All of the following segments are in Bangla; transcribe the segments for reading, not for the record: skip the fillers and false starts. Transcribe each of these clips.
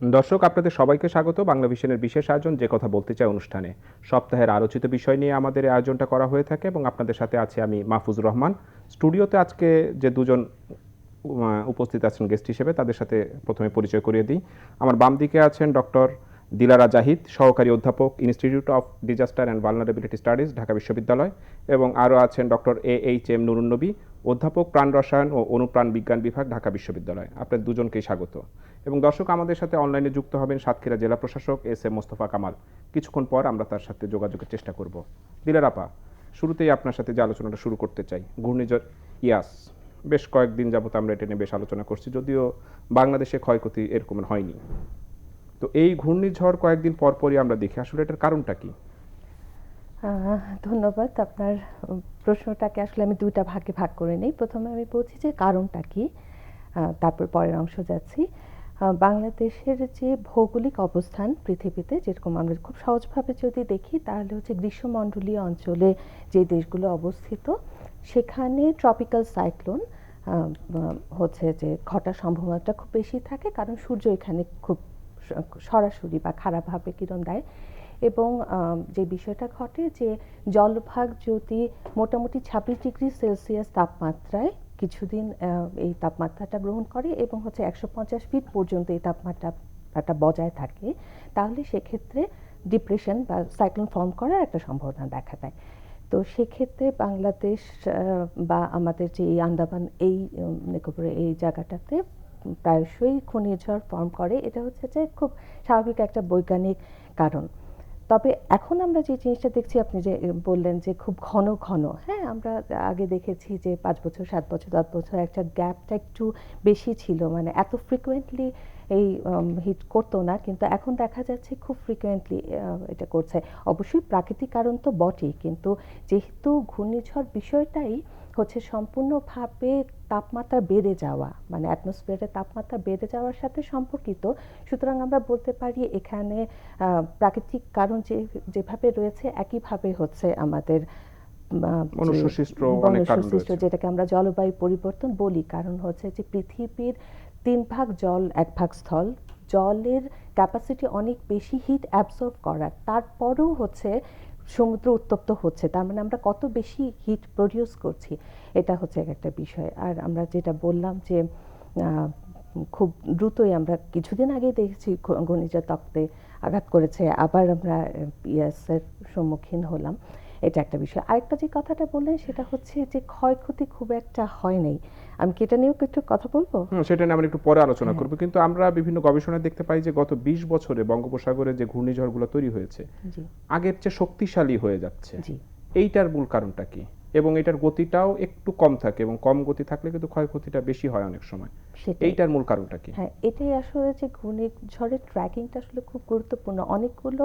দর্শক, আপনাদের সবাইকে স্বাগত বাংলা ভিশনের বিশেষ আয়োজন যে কথা বলতে চাই অনুষ্ঠানে। সপ্তাহের আলোচিত বিষয় নিয়ে আমাদের এই আয়োজনটা করা হয়ে থাকে এবং আপনাদের সাথে আছি আমি মাহফুজুর রহমান। স্টুডিওতে আজকে যে দুজন উপস্থিত আছেন গেস্ট হিসেবে, তাদের সাথে প্রথমে পরিচয় করিয়ে দিই। আমার বাম দিকে আছেন ডক্টর দিলারা জাহিদ, সহকারী অধ্যাপক, institute of disaster and vulnerability studies, Dhaka বিশ্ববিদ্যালয়। এবং আরও আছেন ডক্টর AHM নুরুন নবী, অধ্যাপক, প্রাণ রসায়ন ও অনুপ্রাণ বিজ্ঞান বিভাগ, ঢাকা বিশ্ববিদ্যালয়। আপনাদের দুজনকেই স্বাগত। এবং দর্শক, আমাদের সাথে অনলাইনে যুক্ত হবেন সাতক্ষীরা জেলা প্রশাসক SM মোস্তফা কামাল। কিছুক্ষণ পর আমরা তার সাথে যোগাযোগের চেষ্টা করব। দিলার আপা, শুরুতেই আপনার সাথে যে আলোচনাটা শুরু করতে চাই, ঘূর্ণিঝড় ইয়াস। বেশ কয়েকদিন যাবত আমরা এটা নিয়ে বেশ আলোচনা করছি, যদিও বাংলাদেশে ক্ষয়ক্ষতি এরকম হয়নি। তো এই ঘূর্ণিঝড় কয়েকদিন পরপরই আমরা দেখি, আসলে এটার কারণটা কি? ধন্যবাদ। আপনার প্রশ্নটাকে আসলে আমি দুইটা ভাগে ভাগ করে নিই। প্রথমে আমি বলছি যে কারণটা কি, তারপর পরের অংশ যাচ্ছি। বাংলাদেশের যে ভৌগোলিক অবস্থান পৃথিবীতে, যেরকম আমরা খুব সহজভাবে যদি দেখি তাহলে হচ্ছে গ্রীষ্মমণ্ডলীয় অঞ্চলে যে দেশগুলো অবস্থিত, সেখানে ট্রপিক্যাল সাইক্লোন হচ্ছে যে ঘটার সম্ভাবনাটা খুব বেশি থাকে, কারণ সূর্য এখানে খুব সরাসরি বা খারাপভাবে কিরণ দেয়। এবং যে বিষয়টা ঘটে যে জলভাগ যদি মোটামুটি 26 ডিগ্রি সেলসিয়াস তাপমাত্রায় কিছুদিন এই তাপমাত্রাটা গ্রহণ করে এবং হচ্ছে 150 ফিট পর্যন্ত এই তাপমাত্রাটা বজায় থাকে, তাহলে সেক্ষেত্রে ডিপ্রেশন বা সাইক্লোন ফর্ম করার একটা সম্ভাবনা দেখা দেয়। তো সেক্ষেত্রে বাংলাদেশ বা আমাদের যে এই আন্দামান, এই নিকোবরের এই জায়গাটাতে প্রায়শই ঘূর্ণিঝড় ফর্ম করে। এটা হচ্ছে যে খুব স্বাভাবিক একটা বৈজ্ঞানিক কারণ। তবে এখন আমরা যে জিনিসটা দেখছি, আপনি যে বললেন যে খুব ঘন ঘন, হ্যাঁ, আমরা আগে দেখেছি যে 5 বছর, 7 বছর, 10 বছর একটা গ্যাপটা একটু বেশি ছিল, মানে এত ফ্রিকুয়েন্টলি এই হিট করতো না, কিন্তু এখন দেখা যাচ্ছে খুব ফ্রিকুয়েন্টলি এটা করছে। অবশ্যই প্রাকৃতিক কারণ তো বটেই, কিন্তু যেহেতু ঘূর্ণিঝড় বিষয়টাই হচ্ছে সম্পূর্ণভাবে তাপমাত্রা বেড়ে যাওয়া, মানে অ্যাটমসফিয়ারের তাপমাত্রা বেড়ে যাওয়ার সাথে সম্পর্কিত, সুতরাং আমরা বলতে পারি এখানে প্রাকৃতিক কারণ যেভাবে রয়েছে একইভাবে হচ্ছে আমাদের মনুষ্যসৃষ্ট, যেটাকে আমরা জলবায়ু পরিবর্তন বলি। কারণ হচ্ছে যে পৃথিবীর 3 ভাগ জল, 1 ভাগ স্থল। জলের ক্যাপাসিটি অনেক বেশি হিট অ্যাবসর্ব করার, তারপরেও হচ্ছে সমুদ্র উত্তপ্ত হচ্ছে, তার মানে আমরা কত বেশি হিট প্রডিউস করছি, এটা হচ্ছে একটা বিষয়। আর আমরা যেটা বললাম যে খুব দ্রুতই আমরা কিছুদিন আগেই দেখেছি ঘূর্ণিঝড় তক্তে আঘাত করেছে, আবার আমরা ইয়াসের সম্মুখীন হলাম, এটা একটা বিষয়। আরেকটা যে কথাটা বললেন সেটা হচ্ছে যে ক্ষয়ক্ষতি খুব একটা হয় নাই, আমি কি এটা নিয়েও একটু কথা বলবো? সেটা নিয়ে আমরা একটু পরে আলোচনা করব। কিন্তু আমরা বিভিন্ন গবেষণায় দেখতে পাই যে গত 20 বছরে বঙ্গোপসাগরে যে ঘূর্ণিঝড়গুলো তৈরি হয়েছে, জি আগের চেয়ে শক্তিশালী হয়ে যাচ্ছে। জি এইটার মূল কারণটা কি? এবং এটার গতিটাও একটু কম থাকে, এবং কম গতি থাকলে কিন্তু ক্ষয়ক্ষতিটা বেশি হয় অনেক সময়। সেটাই। এইটার মূল কারণটা কি? হ্যাঁ, এটাই আসলে যে ঘূর্ণিঝড়ের ট্র্যাকিংটা আসলে খুব গুরুত্বপূর্ণ। অনেকগুলো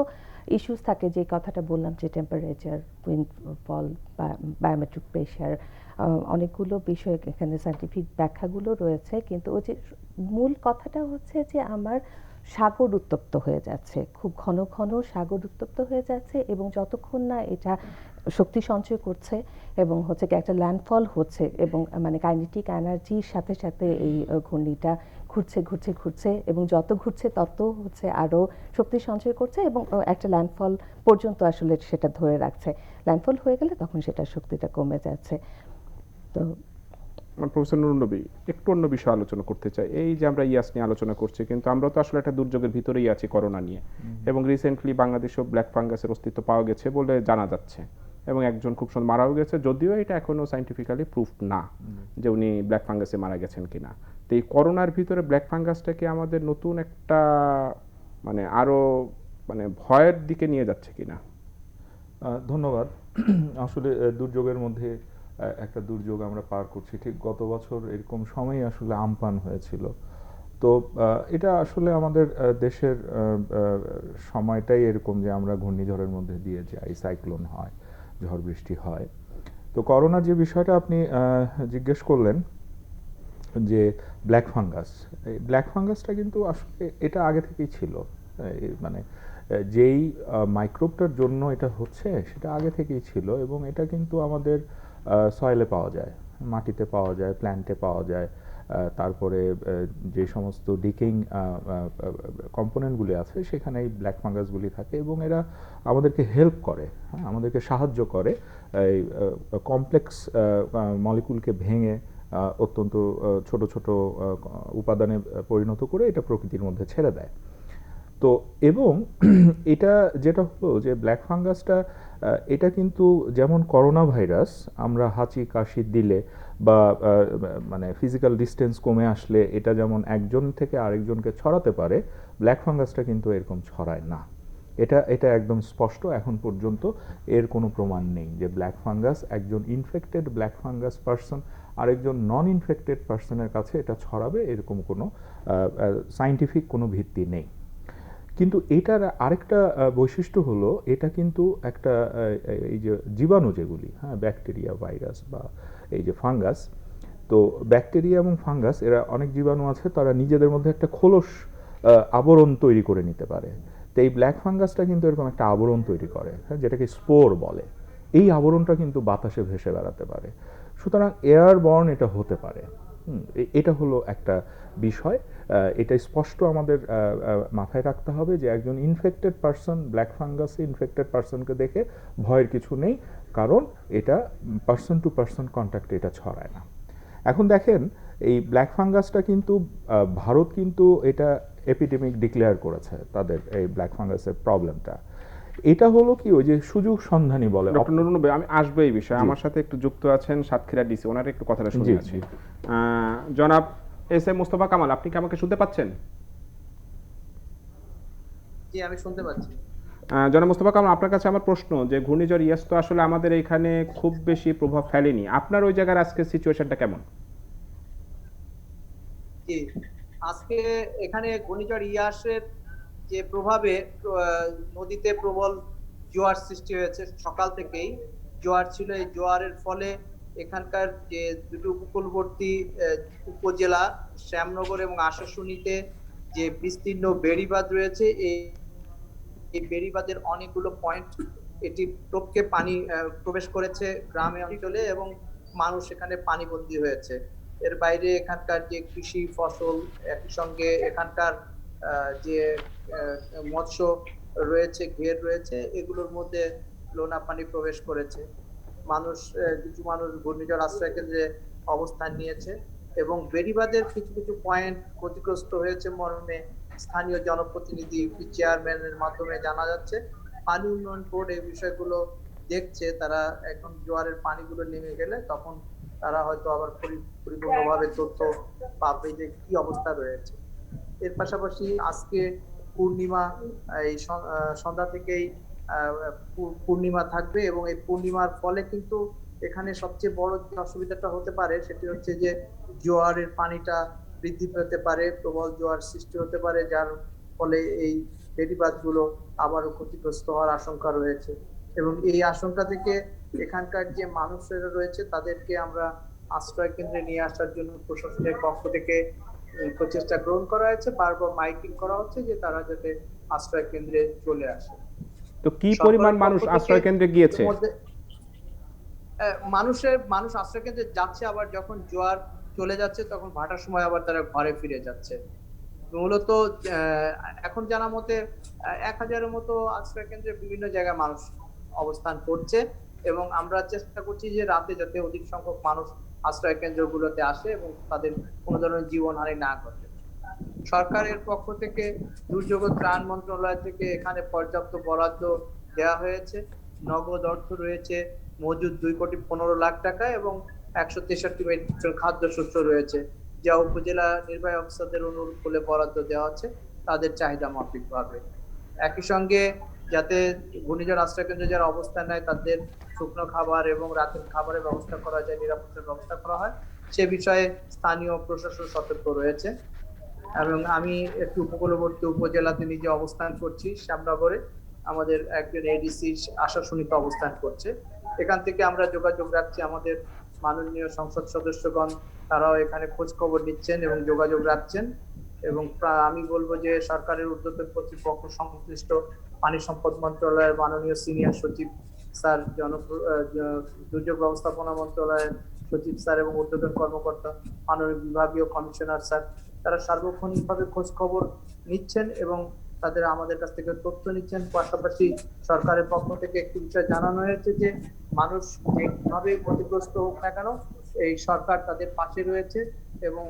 ইস্যুস থাকে, যে কথাটা বললাম, যে টেম্পারেচার, উইন্ড ফল, বায়োমেট্রিক প্রেশার, অনেকগুলো বিষয় এখানে সায়েন্টিফিক ব্যাখ্যাগুলো রয়েছে। কিন্তু ওই যে মূল কথাটা হচ্ছে যে আমার সাগর উত্তপ্ত হয়ে যাচ্ছে, খুব ঘন ঘন সাগর উত্তপ্ত হয়ে যাচ্ছে, এবং যতক্ষণ না এটা শক্তি সঞ্চয় করছে এবং হচ্ছে কি একটা ল্যান্ডফল হচ্ছে, এবং মানে কাইনেটিক এনার্জির সাথে সাথে এই ঘূর্ণিটা ঘুরছে ঘুরছে ঘুরছে, এবং যত ঘুরছে তত হচ্ছে আরও শক্তি সঞ্চয় করছে, এবং একটা ল্যান্ডফল পর্যন্ত আসলে সেটা ধরে রাখছে। ল্যান্ডফল হয়ে গেলে তখন সেটার শক্তিটা কমে যাচ্ছে। তো প্রফেসর নুরুন নবী, একটু অন্য বিষয়ে আলোচনা করতে চাই। এই যে আমরা ইয়াস নিয়ে আলোচনা করছি, কিন্তু আমরা তো আসলে একটা দুর্যোগের ভিতরেই আছি, করোনা নিয়ে। এবং রিসেন্টলি বাংলাদেশেও ব্ল্যাক ফাঙ্গাসের অস্তিত্ব পাওয়া গেছে বলে জানা যাচ্ছে, এবং একজন খুব সুন্দর মারাও গেছে, যদিও এটা এখনো সাইন্টিফিক্যালি প্রুফ না যে উনি ব্ল্যাক ফাঙ্গাসে মারা গেছেন কিনা। তো এই করোনার ভিতরে ব্ল্যাক ফাঙ্গাসটাকে আমাদের নতুন একটা মানে আরো মানে ভয়ের দিকে নিয়ে যাচ্ছে কিনা? ধন্যবাদ। আসলে দুর্যোগের মধ্যে একটা দুর্যোগ আমরা পার করছি। ঠিক গত বছর এরকম সময় আসলে আমপান হয়েছিল। তো এটা আসলে আমাদের দেশের সময়টাই এরকম যে আমরা ঘূর্ণিঝড়ের মধ্যে দিয়ে যাই, সাইক্লোন হয়, ঝড় বৃষ্টি হয়। তো করোনার যে বিষয়টা আপনি জিজ্ঞেস করলেন, যে ব্ল্যাক ফাঙ্গাস, এই ব্ল্যাক ফাঙ্গাসটা কিন্তু আসলে এটা আগে থেকেই ছিল। মানে যেই মাইক্রোবটার জন্য এটা হচ্ছে সেটা আগে থেকেই ছিল, এবং এটা কিন্তু আমাদের সয়েলে পাওয়া যায়, মাটিতে পাওয়া যায়, প্ল্যান্টে পাওয়া যায়, তারপরে যে সমস্ত ডিকেইং কম্পোনেন্টগুলি আছে সেখানে এই ব্ল্যাক ফাঙ্গাসগুলি থাকে এবং এরা আমাদেরকে হেল্প করে, হ্যাঁ, আমাদেরকে সাহায্য করে এই কমপ্লেক্স মলিকুলকে ভেঙে অত্যন্ত ছোট ছোট উপাদানে পরিণত করে এটা প্রকৃতির মধ্যে ছেড়ে দেয়। তো এবং এটা যেটা হলো যে ব্ল্যাক ফাঙ্গাসটা এটা কিন্তু যেমন করোনা ভাইরাস আমরা হাঁচি কাশি দিলে বা মানে ফিজিক্যাল ডিস্টেন্স কমে আসলে এটা যেমন একজন থেকে আরেকজনকে ছড়াতে পারে, ব্ল্যাক ফাঙ্গাসটা কিন্তু এরকম ছড়ায় না। এটা এটা একদম স্পষ্ট, এখন পর্যন্ত এর কোনো প্রমাণ নেই যে ব্ল্যাক ফাঙ্গাস একজন ইনফেক্টেড ব্ল্যাক ফাঙ্গাস পারসন আরেকজন নন ইনফেক্টেড পারসনের কাছে এটা ছড়াবে, এরকম কোনো সায়েন্টিফিক কোনো ভিত্তি নেই। কিন্তু এটার আরেকটা বৈশিষ্ট্য হলো এটা কিন্তু একটা এই যে জীবাণু যেগুলি, হ্যাঁ, ব্যাকটেরিয়া, ভাইরাস বা এই যে ফাঙ্গাস, তো ব্যাকটেরিয়া এবং ফাঙ্গাস এরা অনেক জীবাণু আছে তারা নিজেদের মধ্যে একটা খোলস আবরণ তৈরি করে নিতে পারে। তো এই ব্ল্যাক ফাঙ্গাসটা কিন্তু এরকম একটা আবরণ তৈরি করে, হ্যাঁ, যেটাকে স্পোর বলে। এই আবরণটা কিন্তু বাতাসে ভেসে বেড়াতে পারে, সুতরাং এয়ারবর্ন এটা হতে পারে। এটা হলো একটা বিষয়, এটা স্পষ্ট আমাদের মাথায় রাখতে হবে যে একজন ইনফেক্টেড পারসন ব্ল্যাক ফাঙ্গাসে ইনফেক্টেড পারসনকে দেখে ভয়ের কিছু নেই, কারণ এটা পারসন টু পারসন কন্ট্যাক্টে এটা ছড়ায় না। এখন দেখেন এই ব্ল্যাক ফাঙ্গাসটা কিন্তু ভারত কিন্তু এটা এপিডেমিক ডিক্লেয়ার করেছে তাদের এই ব্ল্যাক ফাঙ্গাসের প্রবলেমটা। এটা হলো কি ওই যে সুযোগ সন্ধানী বলে। ডক্টর নুরুন নবী, আমি আসবো এই বিষয়ে, আমার সাথে একটু যুক্ত আছেন সাতক্ষীরা ডিসি, ওনার একটু কথাটা শুনে জি, আছি। জি। জনাব এস এম মোস্তফা কামাল, আপনি কি আমাকে শুনতে পাচ্ছেন? জি, আমি শুনতে পাচ্ছি। জনাব মোস্তফা কামাল, আপনার কাছে আমার প্রশ্ন যে ঘূর্ণিঝড় ইয়াস তো আসলে আমাদের এখানে খুব বেশি প্রভাব ফেলেনি, আপনার ওই জায়গার আজকে সিচুয়েশনটা কেমন? জি, আজকে এখানে ঘূর্ণিঝড় ইয়াসের যে প্রভাবে নদীতে প্রবল জোয়ার সৃষ্টি হয়েছে। সকাল থেকেই জোয়ার ছিল, এই জোয়ারের ফলে এখানকার যে দুটো উপকূলবর্তী উপজেলা শ্যামনগর এবং আশাশুনিতে যে বিস্তীর্ণ বেড়িবাঁধ রয়েছে, এই বেড়িবাঁধের অনেকগুলো পয়েন্ট এটি টপকে পানি প্রবেশ করেছে গ্রামে অঞ্চলে এবং মানুষ এখানে পানিবন্দী হয়েছে। এর বাইরে এখানকার যে কৃষি ফসল, একই সঙ্গে এখানকার যে মৎস্য রয়েছে, ঘের রয়েছে, এগুলোর মধ্যে লোনা পানি প্রবেশ করেছে। কিছু মানুষ ঘূর্ণিঝড় আশ্রয় কেন্দ্রে অবস্থান নিয়েছে এবং বেড়িবাঁধের কিছু কিছু পয়েন্ট ক্ষতিগ্রস্ত হয়েছে মর্মে স্থানীয় জনপ্রতিনিধি চেয়ারম্যানের মাধ্যমে জানা যাচ্ছে। পানি উন্নয়ন বোর্ড এই বিষয়গুলো দেখছে, তারা এখন জোয়ারের পানিগুলো নেমে গেলে তখন তারা হয়তো আবার পরিপূর্ণভাবে তথ্য পাবে যে কি অবস্থা রয়েছে। এর পাশাপাশি আজকে পূর্ণিমা, এই সন্ধ্যা থেকেই পূর্ণিমা থাকবে এবং এই পূর্ণিমার ফলে কিন্তু এখানে সবচেয়ে বড় যে অসুবিধাটা হতে পারে সেটি হচ্ছে যে জোয়ারের পানিটা বৃদ্ধি পেতে পারে, প্রবল জোয়ার সৃষ্টি হতে পারে, যার ফলে এই বেড়িবাঁধগুলো আবারও ক্ষতিগ্রস্ত হওয়ার আশঙ্কা রয়েছে। এবং এই আশঙ্কা থেকে এখানকার যে মানুষেরা রয়েছে তাদেরকে আমরা আশ্রয় কেন্দ্রে নিয়ে আসার জন্য প্রশাসনের পক্ষ থেকে প্রচেষ্টা গ্রহণ করা হয়েছে। বারবার মাইকিং করা হচ্ছে যে তারা যাতে আশ্রয় কেন্দ্রে চলে আসে। তো কি পরিমাণ মানুষ আশ্রয় কেন্দ্রে গিয়েছে? মানুষ আশ্রয় কেন্দ্রে যাচ্ছে, আবার যখন জোয়ার চলে যাচ্ছে তখন ভাটার সময় আবার তারা ঘরে ফিরে যাচ্ছে। মূলত এখন জানা মতে 1000-এর মতো আশ্রয় কেন্দ্রে বিভিন্ন জায়গায় মানুষ অবস্থান করছে এবং আমরা চেষ্টা করছি যে রাতে যাতে অধিক সংখ্যক মানুষ আশ্রয় কেন্দ্রগুলোতে আসে এবং তাদের কোনো ধরনের জীবনহানি না ঘটে। সরকারের পক্ষ থেকে দুর্যোগ ত্রাণ মন্ত্রণালয় থেকে এখানে পর্যাপ্ত বরাদ্দ দেওয়া হয়েছে, নগদ অর্থ রয়েছে মজুদ 2,15,00,000 টাকা এবং 163 মেট্রিক টন খাদ্যশস্য রয়েছে, যা উপজেলা নির্বাহী অফিসারদের অনুকূলে বরাদ্দ দেওয়া হচ্ছে তাদের চাহিদা মাফিক ভাবে। একই সঙ্গে যাতে ঘূর্ণিঝড় আশ্রয় কেন্দ্রে যারা অবস্থান নেয় তাদের শুকনো খাবার এবং রাতের খাবারের ব্যবস্থা করা যায়, নিরাপত্তার ব্যবস্থা করা হয়, সে বিষয়ে স্থানীয় প্রশাসন সতর্ক রয়েছে। এবং আমি একটু উপকূলবর্তী উপজেলাতে নিজে অবস্থান করছি, শ্যামনগরে আমাদের একজন এডিসি আশাশুনিতে অবস্থান করছে। এখান থেকে আমরা যোগাযোগ রাখছি, আমাদের মাননীয় সংসদ সদস্যগণ তারাও এখানে খোঁজ খবর নিচ্ছেন এবং যোগাযোগ রাখছেন। এবং আমি বলবো যে সরকারের উদ্যোতন কর্তৃপক্ষ সংশ্লিষ্ট পানি সম্পদ মন্ত্রণালয়ের মাননীয় সিনিয়র সচিব স্যার, দুর্যোগ ব্যবস্থাপনা মন্ত্রণালয়ের সচিব স্যার এবং ঊর্ধ্বতন কর্মকর্তা, মাননীয় বিভাগীয় কমিশনার স্যার, তারা সার্বক্ষণিকভাবে খোঁজ খবর নিচ্ছেন এবং তাদের আমাদের কাছ থেকে তথ্য নিচ্ছেন। পাশাপাশি সরকারের পক্ষ থেকে একটি বিষয় জানানো হয়েছে যে মানুষ যেভাবে ক্ষতিগ্রস্ত হোক না কেন, এই সরকার তাদের পাশে রয়েছে এবং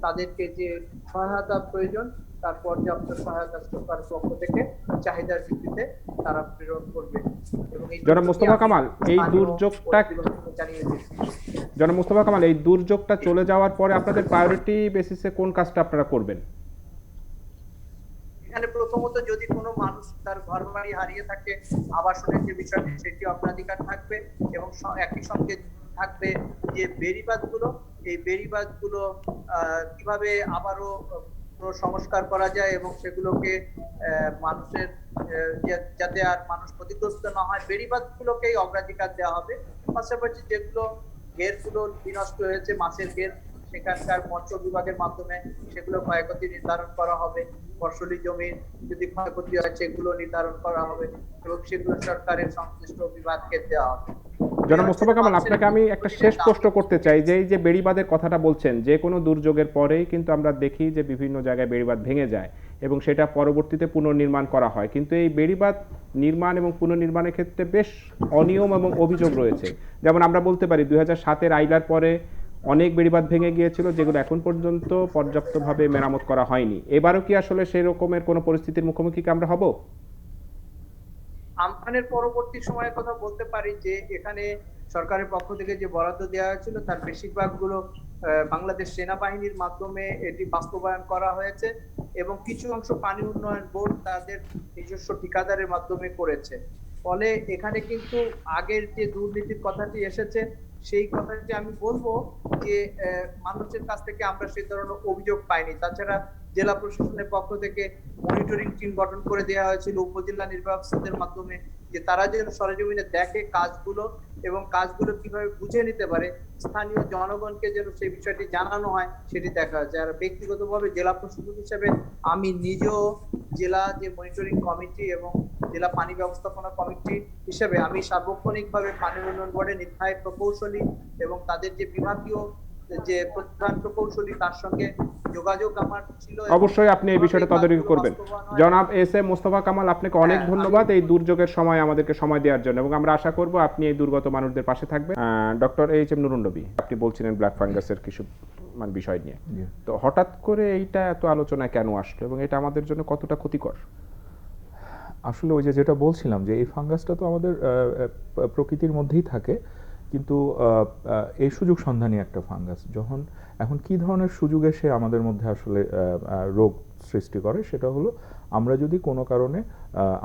তাদেরকে যে সহায়তা প্রয়োজন তার পর্যাপ্ত সহায়তা সরকারের পক্ষ থেকে চাহিদার ভিত্তিতে তারা প্রেরণ করবে। এবং এই জনাব মোস্তফা কামাল, এই স্থানীয় দুর্যোগটা পরিচালককে জানিয়েছি। জনাব মোস্তফা কামাল, এই দুর্যোগটা চলে যাওয়ার পরে আপনাদের প্রায়োরিটি বেসিসে কোন কাজটা আপনারা করবেন? এখানে প্রথমত যদি কোনো মানুষ তার ঘর বাড়ি হারিয়ে থাকে, আবাসনের যে বিষয়টি সেটি অগ্রাধিকার থাকবে এবং একই সঙ্গে থাকবে যে বেড়িবাঁধগুলো, এই বেড়িবাঁধগুলো কিভাবে আবারও সংস্কার করা যায় এবং সেগুলোকে মানুষের যাতে আর মানুষ ক্ষতিগ্রস্ত না হয়, বেড়িবাঁধগুলোকেই অগ্রাধিকার দেওয়া হবে। পাশাপাশি যেগুলো ঘেরগুলো বিনষ্ট হয়েছে, মাছের ঘের, সেখানকার মৎস্য বিভাগের মাধ্যমে সেগুলো ক্ষয়ক্ষতি নির্ধারণ করা হবে। ফসলি জমির যদি ক্ষয়ক্ষতি হয় সেগুলো নির্ধারণ করা হবে এবং সেগুলো সরকারের সংশ্লিষ্ট বিভাগকে দেওয়া হবে। জনাব মোস্তফা কামাল, আপনাকে আমি একটা শেষ প্রশ্ন করতে চাই যে এই যে বেড়িবাঁধের কথাটা বলছেন, যে কোনো দুর্যোগের পরেই কিন্তু আমরা দেখি যে বিভিন্ন জায়গায় বেড়িবাঁধ ভেঙে যায় এবং সেটা পরবর্তীতে পুনর্নির্মাণ করা হয়, কিন্তু এই বেড়িবাঁধ নির্মাণ এবং পুনর্নির্মাণের ক্ষেত্রে বেশ অনিয়ম এবং অভিযোগ রয়েছে। যেমন আমরা বলতে পারি 2007-এর আইলার পরে অনেক বেড়িবাঁধ ভেঙে গিয়েছিল, যেগুলো এখন পর্যন্ত পর্যাপ্তভাবে মেরামত করা হয়নি। এবারও কি আসলে সেই রকমের কোনো পরিস্থিতির মুখোমুখি কি আমরা হব? আমফানের পরবর্তী সময়ের কথা বলতে পারি যে এখানে সরকারের পক্ষ থেকে যে বরাদ্দ দেওয়া হয়েছিল তার বেশিরভাগগুলো বাংলাদেশ সেনাবাহিনীর মাধ্যমে এটি বাস্তবায়ন করা হয়েছে এবং কিছু অংশ পানি উন্নয়ন বোর্ড তাদের নিজস্ব ঠিকাদারের মাধ্যমে করেছে। ফলে এখানে কিন্তু আগের যে দুর্নীতির কথাটি এসেছে সেই কথাটি আমি বলবো যে মানুষের কাছ থেকে আমরা সেই ধরনের অভিযোগ পাইনি। তাছাড়া জেলা প্রশাসনের পক্ষ থেকে মনিটরিং টিম গঠন করে দেওয়া হয়েছিল উপজেলা নির্বাচকদের মাধ্যমে, যে তারা যেন সরেজমিনে দেখে কাজগুলো এবং কাজগুলো কিভাবে বুঝে নিতে পারে, স্থানীয় জনগণকে যেন সেই বিষয়টি জানানো হয় সেটি দেখা হয়েছে। আর ব্যক্তিগতভাবে জেলা প্রশাসক হিসেবে আমি নিজেও জেলা যে মনিটরিং কমিটি এবং জেলা পানি ব্যবস্থাপনা কমিটি হিসেবে আমি সার্বক্ষণিকভাবে পানি উন্নয়ন বোর্ডের নির্বাহী প্রকৌশলী এবং তাদের যে বিভাগীয় যে প্রধান প্রকৌশলী তার সঙ্গে যোগাযোগ আমার ছিল। অবশ্যই আপনি এই বিষয়টা তদারকি করবেন। জনাব এস এ মোস্তফা কামাল, আপনাকে অনেক ধন্যবাদ এই দুর্যোগের সময় আমাদেরকে সময় দেওয়ার জন্য এবং আমরা আশা করব আপনি এই দুর্গত মানুষদের পাশে থাকবেন। ডক্টর এইচ এম নুরুন নবী, আপনি বলছিলেন ব্ল্যাক ফাঙ্গাসের কিছু বিষয় নিয়ে, তো হঠাৎ করে এইটা এত আলোচনায় কেন আসলো এবং এটা আমাদের জন্য কতটা ক্ষতিকর? আসলে ওই যেটা বলছিলাম যে এই ফাঙ্গাসটা তো আমাদের প্রকৃতির মধ্যেই থাকে, কিন্তু এই সুযোগ সন্ধানী একটা ফাঙ্গাস। এখন কি ধরনের সুযোগে সে আমাদের মধ্যে আসলে রোগ সৃষ্টি করে, সেটা হলো আমরা যদি কোনো কারণে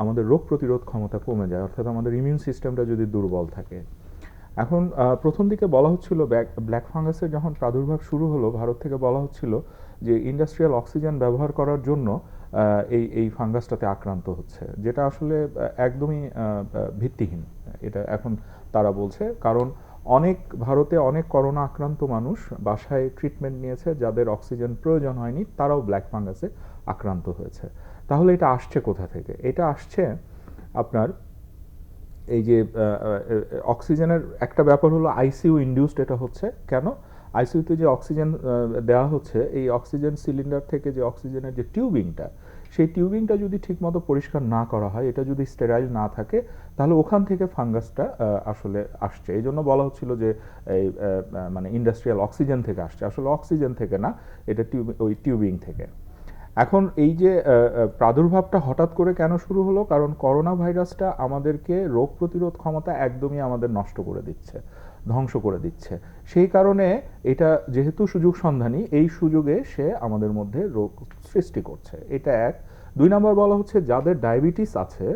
আমাদের রোগ প্রতিরোধ ক্ষমতা কমে যায়, অর্থাৎ আমাদের ইমিউন সিস্টেমটা যদি দুর্বল থাকে। এখন প্রথম দিকে বলা হচ্ছিল ব্ল্যাক ফাঙ্গাসের যখন প্রাদুর্ভাব শুরু হলো, ভারত থেকে বলা হচ্ছিল যে ইন্ডাস্ট্রিয়াল অক্সিজেন ব্যবহার করার জন্য এই ফাঙ্গাসটাতে আক্রান্ত হচ্ছে, যেটা আসলে একদমই ভিত্তিহীন। এটা এখন তারা বলছে কারণ ভারতে অনেক করোনা আক্রান্ত মানুষ বাসায় ট্রিটমেন্ট নিয়েছে, যাদের অক্সিজেন প্রয়োজন হয়নি, তারাও ব্ল্যাক ফাঙ্গাসে আক্রান্ত হয়েছে। তাহলে এটা আসছে কোথা থেকে? এটা আসছে আপনার এই যে অক্সিজেনের একটা ব্যাপার হলো আইসিইউ ইনডিউসড। এটা হচ্ছে কেন? আইসিইউতে যে অক্সিজেন দেওয়া হচ্ছে, এই অক্সিজেন সিলিন্ডার থেকে যে অক্সিজেনের যে টিউবিংটা, সেই টিউবিংটা যদি ঠিকমতো পরিষ্কার না করা হয়, এটা যদি স্টেরাইল না থাকে, তাহলে ওখান থেকে ফাঙ্গাসটা আসলে আসছে। এই জন্য বলা হচ্ছিল যে এই মানে ইন্ডাস্ট্রিয়াল অক্সিজেন থেকে আসছে। আসলে অক্সিজেন থেকে না, এটা ওই টিউবিং থেকে। এখন এই যে প্রাদুর্ভাবটা হঠাৎ করে কেন শুরু হলো? কারণ করোনা ভাইরাসটা আমাদেরকে রোগ প্রতিরোধ ক্ষমতা একদমই আমাদের নষ্ট করে দিচ্ছে, ধ্বংস করে দিচ্ছে। সেই কারণে এটা যেহেতু সুযোগ সন্ধানী, এই সুযোগে সে আমাদের মধ্যে রোগ সৃষ্টি করছে। এটা এক। 2 নম্বর বলা হচ্ছে যাদের ডায়াবেটিস আছে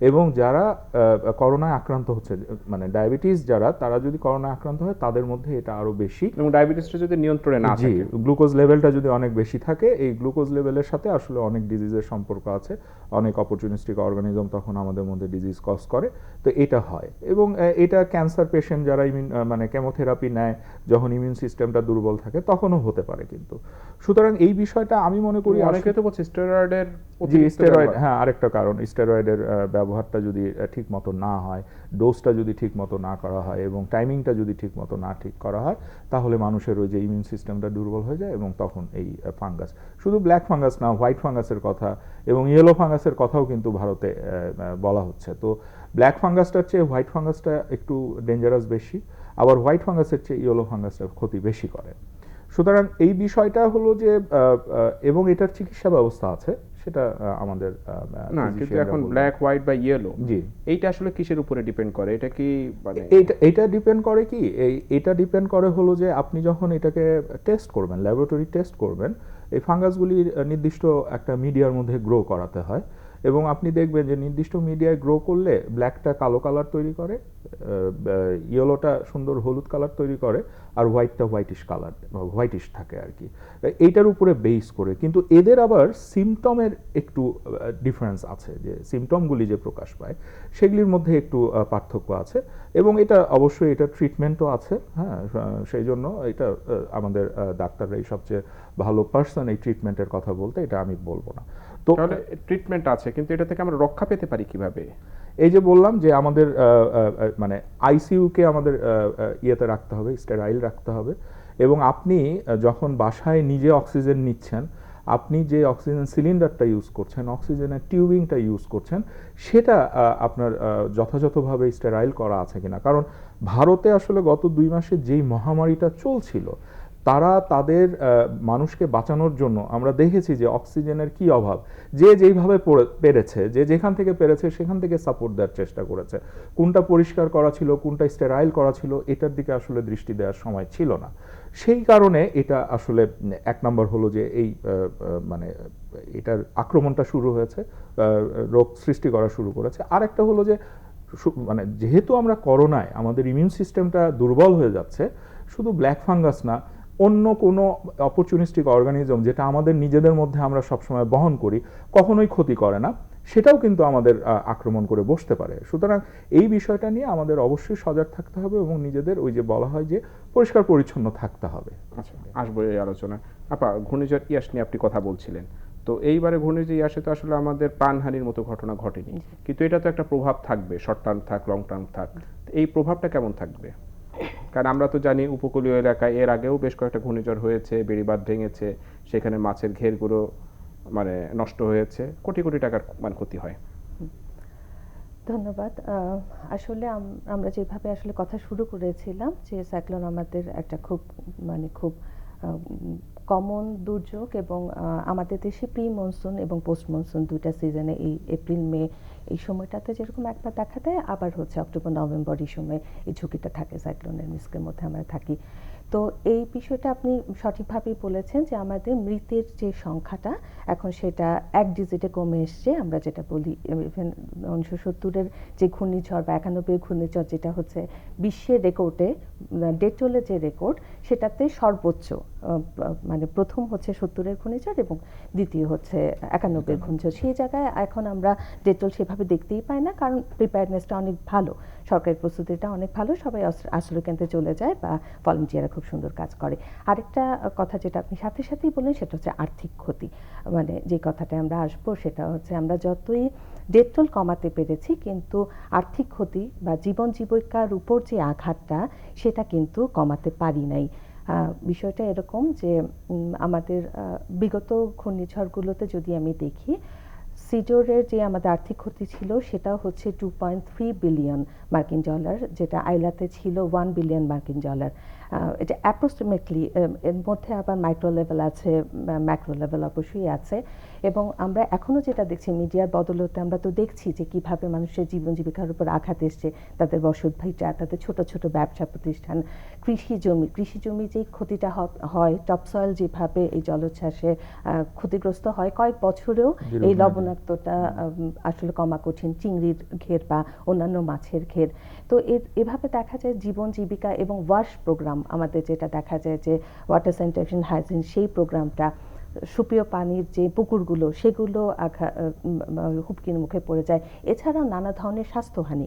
এবং যারা করোনায় আক্রান্ত হচ্ছে, মানে ডায়াবেটিস যারা, তারা যদি করোনায় আক্রান্ত হয় তাদের মধ্যে এটা আরো বেশি। এবং ডায়াবেটিসটা যদি নিয়ন্ত্রণে না থাকে, গ্লুকোজ লেভেলটা যদি অনেক বেশি থাকে, এই গ্লুকোজ লেভেলের সাথে আসলে অনেক ডিজিজের সম্পর্ক আছে। অনেক অপরচুনিস্টিক অর্গানিজম তখন আমাদের মধ্যে ডিজিজ কজ করে, তো এটা হয়। এবং এটা ক্যান্সার পেশেন্ট যারা মানে কেমোথেরাপি নেয়, যখন ইমিউন সিস্টেমটা দুর্বল থাকে তখনও হতে পারে। কিন্তু সুতরাং এই বিষয়টা আমি মনে করি অনেকে তো বলছে স্টেরয়েডের হ্যাঁ, আরেকটা কারণ স্টেরয়েডের ব্যবহার ব্যবহারটা যদি ঠিক মতো না হয়, ডোজটা যদি ঠিক মতো না করা হয় এবং টাইমিংটা যদি ঠিক মতো না ঠিক করা হয়, তাহলে মানুষের ওই যে ইমিউন সিস্টেমটা দুর্বল হয়ে যায় এবং তখন এই ফাঙ্গাস, শুধু ব্ল্যাক ফাঙ্গাস না, হোয়াইট ফাঙ্গাসের কথা এবং ইয়েলো ফাঙ্গাসের কথাও কিন্তু ভারতে বলা হচ্ছে। তো ব্ল্যাক ফাঙ্গাসটার চেয়ে হোয়াইট ফাঙ্গাসটা একটু ডেঞ্জারাস বেশি, আবার হোয়াইট ফাঙ্গাসের চেয়ে ইয়েলো ফাঙ্গাসটা ক্ষতি বেশি করে। সুতরাং এই বিষয়টা হলো যে এবং এটার চিকিৎসা ব্যবস্থা আছে, সেটা আমাদের না, কিন্তু এখন ব্ল্যাক, হোয়াইট বা ইয়েলো, জি, এইটা আসলে কিসের উপরে ডিপেন্ড করে? এটা কি মানে এটা ডিপেন্ড করে কি, এটা ডিপেন্ড করে হলো যে আপনি যখন এটাকে টেস্ট করবেন, ল্যাবরেটরি টেস্ট করবেন, এই ফাঙ্গাসগুলি নির্দিষ্ট একটা মিডিয়ার মধ্যে গ্রো করাতে হয় এবং আপনি দেখবেন যে নির্দিষ্ট মিডিয়ায় গ্রো করলে ব্ল্যাকটা কালো কালার তৈরি করে, ইয়েলোটা সুন্দর হলুদ কালার তৈরি করে, আর হোয়াইটটা হোয়াইটিশ থাকে আর কি, এইটার উপরে বেস করে। কিন্তু এদের আবার সিমটমের একটু ডিফারেন্স আছে, যে সিমটমগুলি যে প্রকাশ পায় সেগুলির মধ্যে একটু পার্থক্য আছে এবং এটা অবশ্যই এটা ট্রিটমেন্টও আছে। হ্যাঁ, সেই জন্য এটা আমাদের ডাক্তাররাই সবচেয়ে ভালো পার্সন এই ট্রিটমেন্টের কথা বলতে, এটা আমি বলবো না। তো তাহলে ট্রিটমেন্ট আছে, কিন্তু এটা থেকে আমরা রক্ষা পেতে পারি কিভাবে? এই যে বললাম যে আমাদের মানে আইসিইউকে আমাদের ইয়েতে রাখতে হবে, স্টেরাইল রাখতে হবে এবং আপনি যখন বাসায় নিজে অক্সিজেন নিচ্ছেন, আপনি যে অক্সিজেন সিলিন্ডারটা ইউজ করছেন, অক্সিজেনের টিউবিংটা ইউজ করছেন, সেটা আপনার যথাযথভাবে স্টেরাইল করা আছে কিনা। কারণ ভারতে আসলে গত 2 মাসে যেই মহামারীটা চলছিল, তারা তাদের মানুষকে বাঁচানোর জন্য আমরা দেখেছি যে অক্সিজেনের কি অভাব, যে যেইভাবে পেরেছে, যে যেখান থেকে পেরেছে সেখান থেকে সাপোর্ট দেওয়ার চেষ্টা করেছে। কোনটা পরিষ্কার করা ছিল, কোনটা স্টেরাইল করা ছিল, এটার দিকে আসলে দৃষ্টি দেওয়ার সময় ছিল না। সেই কারণে এটা আসলে 1 নম্বর হলো যে এই মানে এটার আক্রমণটা শুরু হয়েছে, রোগ সৃষ্টি করা শুরু করেছে। আরেকটা হলো যে মানে যেহেতু আমরা করোনায় আমাদের ইমিউন সিস্টেমটা দুর্বল হয়ে যাচ্ছে, শুধু ব্ল্যাক ফাঙ্গাস না, অন্য কোনো অপরচুনিস্টিক অর্গানিজম যেটা আমাদের নিজেদের মধ্যে আমরা সবসময় বহন করি, কখনোই ক্ষতি করে না, সেটাও কিন্তু আমাদের আক্রমণ করে বসতে পারে। সুতরাং এই বিষয়টা নিয়ে আমাদের অবশ্যই সজাগ থাকতে হবে এবং নিজেদের ওই যে বলা হয় যে পরিষ্কার পরিচ্ছন্ন থাকতে হবে। আচ্ছা, আসবো এই আলোচনা। আপা, ঘূর্ণিঝড় ইয়াস নিয়ে আপনি কথা বলছিলেন, তো এইবারে ঘূর্ণিঝড় ইয়াসে তো আসলে আমাদের প্রাণহানির মতো ঘটনা ঘটেনি, কিন্তু এটা তো একটা প্রভাব থাকবে, শর্ট টার্ম থাক, লং টার্ম থাক। এই প্রভাবটা কেমন থাকবে? কারণ আমরা তো জানি উপকূলীয় এলাকায় এর আগেও বেশ কয়েকটা ঘূর্ণিঝড় হয়েছে, বেড়িবাঁধ ভেঙেছে, সেখানে মাছের ঘেরগুলো মানে নষ্ট হয়েছে, কোটি কোটি টাকার মানে ক্ষতি হয়। ধন্যবাদ। আসলে আমরা যেভাবে আসলে কথা শুরু করেছিলাম যে সাইক্লোন আমাদের একটা খুব কমন দুর্যোগ এবং আমাদের দেশে প্রি মনসুন এবং পোস্ট মনসুন দুইটা সিজনে এই এপ্রিল মে এই সময়টাতে যেরকম একবার দেখা দেয়, আবার হচ্ছে অক্টোবর নভেম্বর এই সময় এই ঝুঁকিটা থাকে, সাইক্লোনের রিস্কের মধ্যে আমরা থাকি। তো এই বিষয়টা আপনি সঠিকভাবেই বলেছেন যে আমাদের মৃতের যে সংখ্যাটা এখন সেটা 1 ডিজিটে কমে এসছে। আমরা যেটা বলি ইভেন 1970-এর যে ঘূর্ণিঝড় বা 91-এর ঘূর্ণিঝড় যেটা হচ্ছে বিশ্বের রেকর্ডে, ডেটলের যে রেকর্ড সেটাতে সর্বোচ্চ, মানে প্রথম হচ্ছে 70-এর ঘূর্ণিঝড় এবং দ্বিতীয় হচ্ছে 91-এর ঘূর্ণিঝড়। সেই জায়গায় এখন আমরা ডেটল সেভাবে দেখতেই পাই না, কারণ প্রিপেয়ারনেসটা অনেক ভালো, সরকারি প্রস্তুতিটা অনেক ভালো, সবাই আশ্রয়কেন্দ্রে চলে যায় বা ভলান্টিয়াররা খুব সুন্দর কাজ করে। আরেকটা কথা যেটা আপনি সাথে সাথেই বললেন সেটা হচ্ছে আর্থিক ক্ষতি, মানে যে কথাটা আমরা আসবো সেটা হচ্ছে আমরা যতই ডেটল কমাতে পেরেছি কিন্তু আর্থিক ক্ষতি বা জীবন জীবিকার উপর যে আঘাতটা সেটা কিন্তু কমাতে পারি নাই। বিষয়টা এরকম যে আমাদের বিগত ঘূর্ণিঝড়গুলোতে যদি আমি দেখি, সিডোরের যে আমাদের আর্থিক ক্ষতি ছিল সেটা হচ্ছে 2.3 বিলিয়ন মার্কিন ডলার, যেটা আইলাতে ছিল 1 বিলিয়ন মার্কিন ডলার। এটা অ্যাপ্রক্সিমেটলি, এর মধ্যে আবার মাইক্রো লেভেল আছে, ম্যাক্রো লেভেল অবশ্যই আছে। এবং আমরা এখনও যেটা দেখছি মিডিয়ার বদলতে আমরা তো দেখছি যে কিভাবে মানুষের জীবন জীবিকার উপর আঘাত এসছে, তাদের বসত ভিটা, তাদের ছোট ছোট ব্যবসা প্রতিষ্ঠান, কৃষি জমি যেই ক্ষতিটা হয়, টপসয়েল যেভাবে এই জলোচ্ছ্বাসে ক্ষতিগ্রস্ত হয়, কয়েক বছরেও এই লবণাক্তটা আসলে কমা কঠিন, চিংড়ির ঘের বা অন্যান্য মাছের ঘের। তো এভাবে দেখা যায় জীবন জীবিকা এবং ওয়াশ প্রোগ্রাম আমাদের যেটা দেখা যায় যে ওয়াটার স্যানিটেশন হাইজিন, সেই প্রোগ্রামটা, সুপেয় পানির যে পুকুরগুলো সেগুলো হুমকির মুখে পড়ে যায়, এছাড়াও নানা ধরনের স্বাস্থ্যহানি।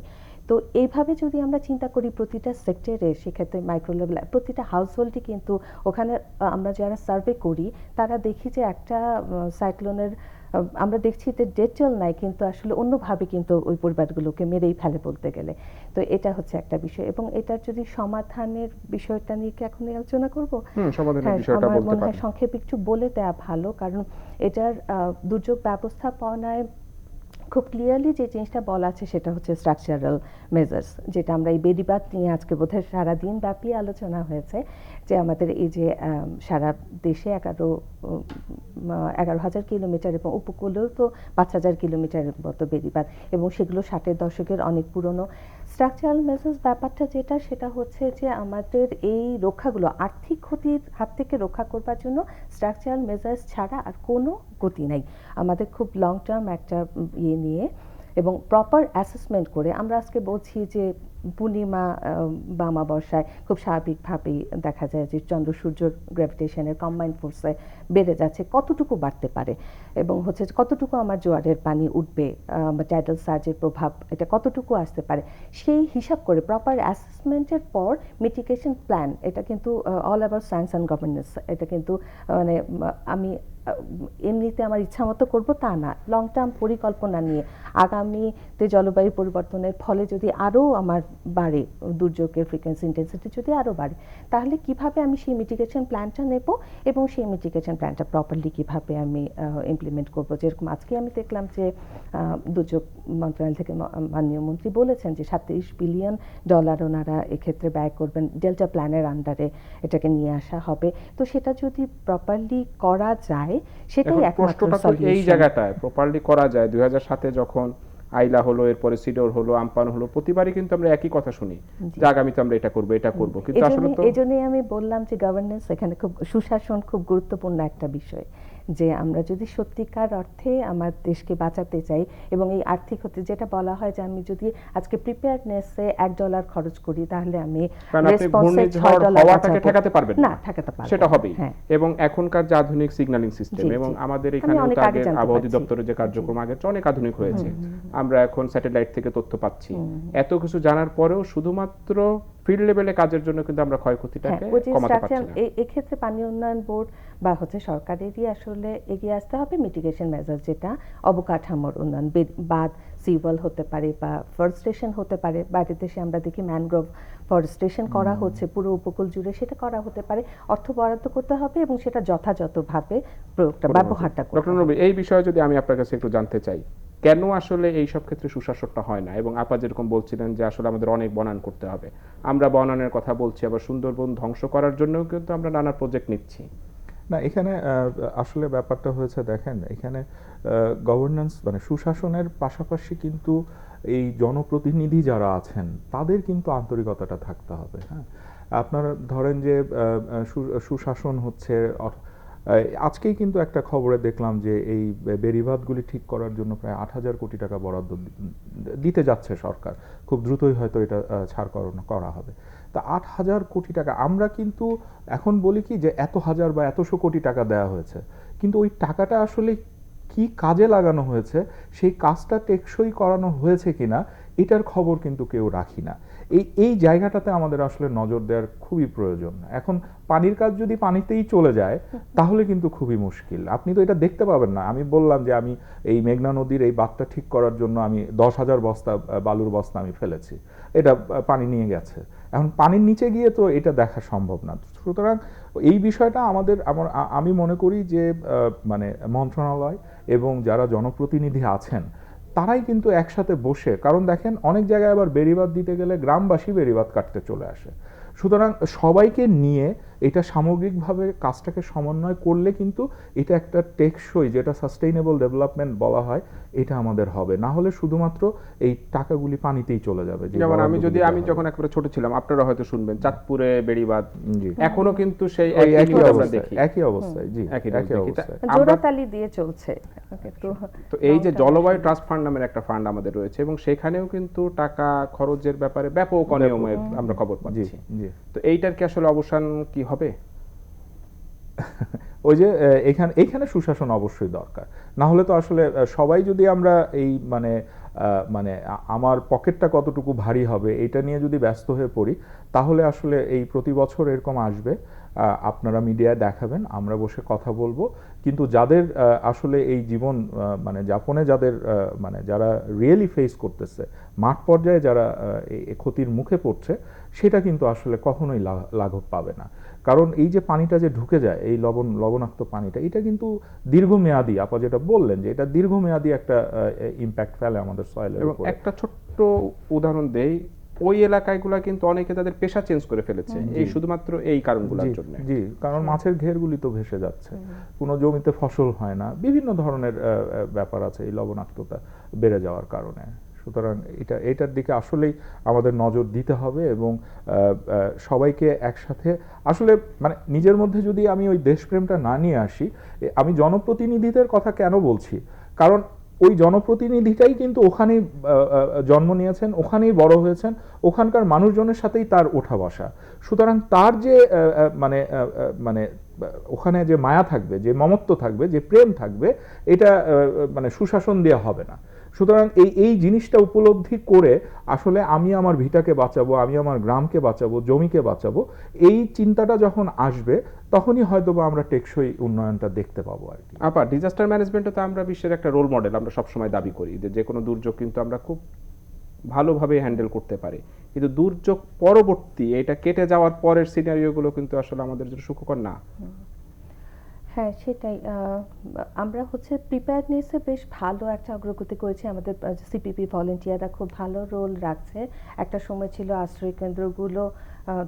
তো এইভাবে যদি আমরা চিন্তা করি প্রতিটা সেক্টরে, সেক্ষেত্রে মাইক্রো লেভেল প্রতিটা হাউসহোল্ডই কিন্তু, ওখানে আমরা যারা সার্ভে করি তারা দেখি যে একটা সাইক্লোনের আমরা দেখছি যে ডেট টোল নাই, কিন্তু আসলে অন্যভাবে কিন্তু ওই পরিবারগুলোকে মেরেই ফেলে বলতে গেলে। তো এটা হচ্ছে একটা বিষয়, এবং এটার যদি সমাধানের বিষয়টা নিয়ে কি এখন আলোচনা করব? সমাধানের হ্যাঁ, বিষয়টা আমার বলতে মনে হয় পারেন। সংক্ষেপে একটু বলে দেয়া ভালো, কারণ এটার দুর্যোগ ব্যবস্থাপনায় খুব ক্লিয়ারলি যে জিনিসটা বলা আছে সেটা হচ্ছে স্ট্রাকচারাল মেজার্স, যেটা আমরা এই বেড়িবাঁধ নিয়ে আজকে বোধহয় সারাদিন ব্যাপী আলোচনা হয়েছে, যে আমাদের এই যে সারা দেশে 11,000 কিলোমিটার এবং উপকূলেও তো 5,000 কিলোমিটারের মতো বেড়িবাঁধ, এবং সেগুলো 60-এর দশকের অনেক পুরনো। স্ট্রাকচারাল মেজার্স ব্যাপারটা যেটা, সেটা হচ্ছে যে আমাদের এই রক্ষাগুলো আর্থিক ক্ষতির হাত থেকে রক্ষা করবার জন্য স্ট্রাকচারাল মেজার্স ছাড়া আর কোনো গতি নাই। আমাদের খুব লং টার্ম একটা ইয়ে নিয়ে এবং প্রপার অ্যাসেসমেন্ট করে, আমরা আজকে বলছি যে পূর্ণিমা বা অমাবস্যায় খুব স্বাভাবিকভাবেই দেখা যায় যে চন্দ্র সূর্যর গ্র্যাভিটেশনের কম্বাইন্ড ফোর্সে বেড়ে যাচ্ছে, কতটুকু বাড়তে পারে এবং হচ্ছে কতটুকু আমার জোয়ারের পানি উঠবে বা টাইডাল সার্জের প্রভাব এটা কতটুকু আসতে পারে, সেই হিসাব করে প্রপার অ্যাসেসমেন্টের পর মিটিগেশন প্ল্যান, এটা কিন্তু all about science and governance. এটা কিন্তু মানে আমি এমনিতে আমার ইচ্ছা মতো করবো তা না, লং টার্ম পরিকল্পনা নিয়ে আগামীতে জলবায়ু পরিবর্তনের ফলে যদি আরও আমার বাড়ে, দুর্যোগের ফ্রিকোয়েন্সি ইন্টেন্সিটি যদি আরও বাড়ে, তাহলে কিভাবে আমি সেই মিটিগেশন প্ল্যানটা নেব এবং সেই মিটিগেশন প্ল্যানটা প্রপারলি কিভাবে আমি ইমপ্লিমেন্ট করব। যেরকম আজকে আমি দেখলাম যে দুর্যোগ মন্ত্রণালয় থেকে মাননীয় মন্ত্রী বলেছেন যে $37 বিলিয়ন ওনারা এক্ষেত্রে ব্যয় করবেন, ডেল্টা প্ল্যানের আন্ডারে এটাকে নিয়ে আসা হবে। তো সেটা যদি প্রপারলি করা যায়, সেটাই এখন একমাত্র প্রশ্নটা তো এই সলিউশন। জায়গাটায় প্রপারলি করা যায়। 2007-এ যখন আইলা হলো, এরপরে সিডর হলো, আমপান হলো, প্রতিবারই কিন্তু আমরা একই কথা শুনি যে আগামীতে আমরা এটা করব, এটা করব, কিন্তু আসলে তো এজন্যই আমি বললাম যে গভর্নেন্স এখানে খুব, সুশাসন খুব গুরুত্বপূর্ণ একটা বিষয়, যে আমরা যদি সত্যিকার অর্থে আমার দেশকে বাঁচাতে চাই এবং এই আর্থিক হতে যেটা বলা হয় যে আমি যদি আজকে প্রিপেয়ারনেসে $1 খরচ করি, তাহলে আমি কারণ আপনি রেসপন্সে ঘূর্ণিঝড় $6 হওয়াটাকে বাঁচাবো। ঠেকাতে পারবেন না, ঠেকাতে পারবো সেটা না। হবেই। হ্যাঁ। এবং এখনকার যে আধুনিক সিগন্যালিং সিস্টেম জি, এবং জি। আমাদের আমি এখানেও অনেক তো আগে আগের জানতে আবহাওয়া পারছি। অধিদপ্তরের যে কার্যক্রম আগের চেয়ে অনেক আধুনিক হয়েছে। আমরা এখন স্যাটেলাইট থেকে তথ্য পাচ্ছি। এত কিছু জানার পরেও শুধুমাত্র ফিল্ড লেভেলে কাজের জন্য কিন্তু আমরা ক্ষয়ক্ষতিটাকে ওই যে কমাতে পারছি স্ট্রাকচার, না। এক্ষেত্রে পানি উন্নয়ন বোর্ড বা হচ্ছে সরকারেরই আসলে এগিয়ে আসতে হবে মিটিগেশন মেজার, যেটা অবকাঠামোর উন্নয়ন, বাঁধ, সিওয়াল হতে পারে বা ফরেস্টেশন হতে পারে। বাইরের দেশে আমরা দেখি ম্যানগ্রোভ ফরেস্টেশন করা হচ্ছে পুরো উপকূল জুড়ে, সেটা করা হতে পারে। অর্থ বরাদ্দ করতে হবে এবং সেটা যথাযথভাবে প্রয়োগটা, ব্যবহারটা করতে ডক্টর হবে। নবী, এই বিষয়ে যদি আমি আপনার কাছে একটু জানতে চাই, কেন আসলে এই সব ক্ষেত্রে সুশাসনটা হয় না? এবং আপা যেরকম বলছিলেন যে আসলে আমাদের অনেক বনান করতে হবে, আমরা বনানের কথা বলছি, আবার সুন্দরবন ধ্বংস করার জন্যও কিন্তু আমরা নানা প্রজেক্ট নিচ্ছি। না, এখানে আসলে ব্যাপারটা হয়েছে, দেখেন এখানে গভর্নেন্স মানে সুশাসনের পাশাপাশি কিন্তু এই জনপ্রতিনিধি যারা আছেন তাদের কিন্তু আন্তরিকতাটা থাকতে হবে। হ্যাঁ, আপনারা ধরেন যে সুশাসন হচ্ছে আজকেই কিন্তু একটা খবরে দেখলাম যে এই বেড়িবাঁধগুলি ঠিক করার জন্য প্রায় 8,000 কোটি টাকা বরাদ্দ দিতে যাচ্ছে সরকার। খুব দ্রুতই হয়তো এটা ছাড়করণ করা হবে। তা 8,000 কোটি টাকা, আমরা কিন্তু এখন বলি কি যে এত হাজার বা এতশো কোটি টাকা দেওয়া হয়েছে, কিন্তু ওই টাকাটা আসলে কি কাজে লাগানো হয়েছে, সেই কাজটা টেকসই করানো হয়েছে কিনা এটার খবর কিন্তু কেউ রাখি না। এই জায়গাটাতে আমাদের আসলে নজর দেওয়ার খুবই প্রয়োজন। এখন পানির কাজ যদি পানিতেই চলে যায় তাহলে কিন্তু খুবই মুশকিল। আপনি তো এটা দেখতে পাবেন না। আমি বললাম যে আমি এই মেঘনা নদীর এই বাঁধটা ঠিক করার জন্য আমি 10,000 বস্তা বালুর বস্তা আমি ফেলেছি, এটা পানি নিয়ে গেছে। এখন পানির নিচে গিয়ে তো এটা দেখা সম্ভব না। সুতরাং এই বিষয়টা আমি মনে করি যে মানে মন্ত্রণালয় এবং যারা জনপ্রতিনিধি আছেন তারাই কিন্তু একসাথে বসে, কারণ দেখেন অনেক জায়গায় আবার বেড়িবাঁধ দিতে গেলে গ্রামবাসী বেড়িবাঁধ কাটতে চলে আসে। সুতরাং সবাইকে নিয়ে এটা সামগ্রিকভাবে কাজটাকে সমন্বয় করলে কিন্তু এটা একটা টেকসই, যেটা সাস্টেইনেবল ডেভেলপমেন্ট বলা হয়, এটা আমাদের হবে। না হলে শুধুমাত্র এই টাকাগুলি পানিতেই চলে যাবে। যেমন আমি যখন একেবারে ছোট ছিলাম, আপনারা হয়তো শুনবেন চাঁদপুরে বেড়িবাঁধ, এখনো কিন্তু সেই একই অবস্থায়, জি একই অবস্থায় জোড়াতালি দিয়ে চলছে। তো এই যে জলবায়ু ট্রাস্ট ফান্ড নামের একটা ফান্ড আমাদের রয়েছে এবং সেখানেও কিন্তু টাকা খরচের ব্যাপারে ব্যাপক অনিয়মের আমরা খবর পাচ্ছি। তো এইটার কি আসলে অবসান কি হবে? ওই যে এখানে সুশাসন অবশ্যই দরকার। না হলে তো আসলে সবাই যদি আমরা এই মানে আমার পকেটটা কতটুকু ভারী হবে এটা নিয়ে যদি ব্যস্ত হয়ে পড়ি, তাহলে আসলে এই প্রতি বছর এরকম আসবে আপনারা মিডিয়ায় দেখাবেন, আমরা বসে কথা বলবো। কিন্তু যাদের আসলে এই জীবন মানে যাপনে যাদের মানে যারা রিয়েলি ফেস করতেছে, মাঠ পর্যায়ে যারা এই ক্ষতির মুখে পড়ছে, সেটা কিন্তু আসলে কখনোই লাঘব পাবে না। কারণ এই যে পানিটা যে ঢুকে যায়, এই লবণাক্ত পানিটা, এটা কিন্তু দীর্ঘমেয়াদী, আপা যেটা বললেন যে এটা দীর্ঘমেয়াদী একটা ইম্প্যাক্ট ফেলে আমাদের সয়েলের এবং উপরে। একটা ছোট্ট উদাহরণ দেই, ওই এলাকাগুলো কিন্তু অনেকে তাদের পেশা চেঞ্জ করে ফেলেছে এই শুধুমাত্র এই কারণগুলোর জন্য। জি, কারণ মাছের ঘেরগুলি তো ভেসে যাচ্ছে, কোনো জমিতে ফসল হয় না, বিভিন্ন ধরনের ব্যাপার আছে এই লবণাক্ততা বেড়ে যাওয়ার কারণে। সুতরাং এটার দিকে আসলেই আমাদের নজর দিতে হবে এবং সবাইকে একসাথে আসলে মানে নিজের মধ্যে যদি আমি ওই দেশপ্রেমটা না নিয়ে আসি, আমি জনপ্রতিনিধিদের কথা কেন বলছি, কারণ ওই জনপ্রতিনিধিটাই কিন্তু ওখানেই জন্ম নিয়েছেন, ওখানেই বড় হয়েছেন, ওখানকার মানুষজনের সাথেই তার ওঠা বসা। সুতরাং তার যে মানে মানে ওখানে যে মায়া থাকবে, যে মমত্ব থাকবে, যে প্রেম থাকবে, এটা মানে সুশাসন দেওয়া হবে না। সুতরাং এই জিনিসটা উপলব্ধি করে আসলে আমি আমার ভিটাকে বাঁচাবো, আমি আমার গ্রামকে বাঁচাবো, জমিকে বাঁচাবো, এই চিন্তাটা যখন আসবে তখনই হয়তোবা আমরা টেকসই উন্নয়নটা দেখতে পাবো আর কি। আবার ডিজাস্টার ম্যানেজমেন্টে তো আমরা বিশ্বের একটা রোল মডেল, আমরা সবসময় দাবি করি যে কোনো দুর্যোগ কিন্তু আমরা খুব ভালোভাবে হ্যান্ডেল করতে পারি, কিন্তু দুর্যোগ পরবর্তী এটা কেটে যাওয়ার পরের সিনারিওগুলো কিন্তু আসলে আমাদের জন্য সুখকর না। হ্যাঁ, সেটাই। আমরা হচ্ছে প্রিপেয়ারনেসে বেশ ভালো একটা অগ্রগতি করেছি। আমাদের সিপিপি ভলেন্টিয়াররা খুব ভালো রোল রাখছে। একটা সময় ছিল আশ্রয় কেন্দ্রগুলো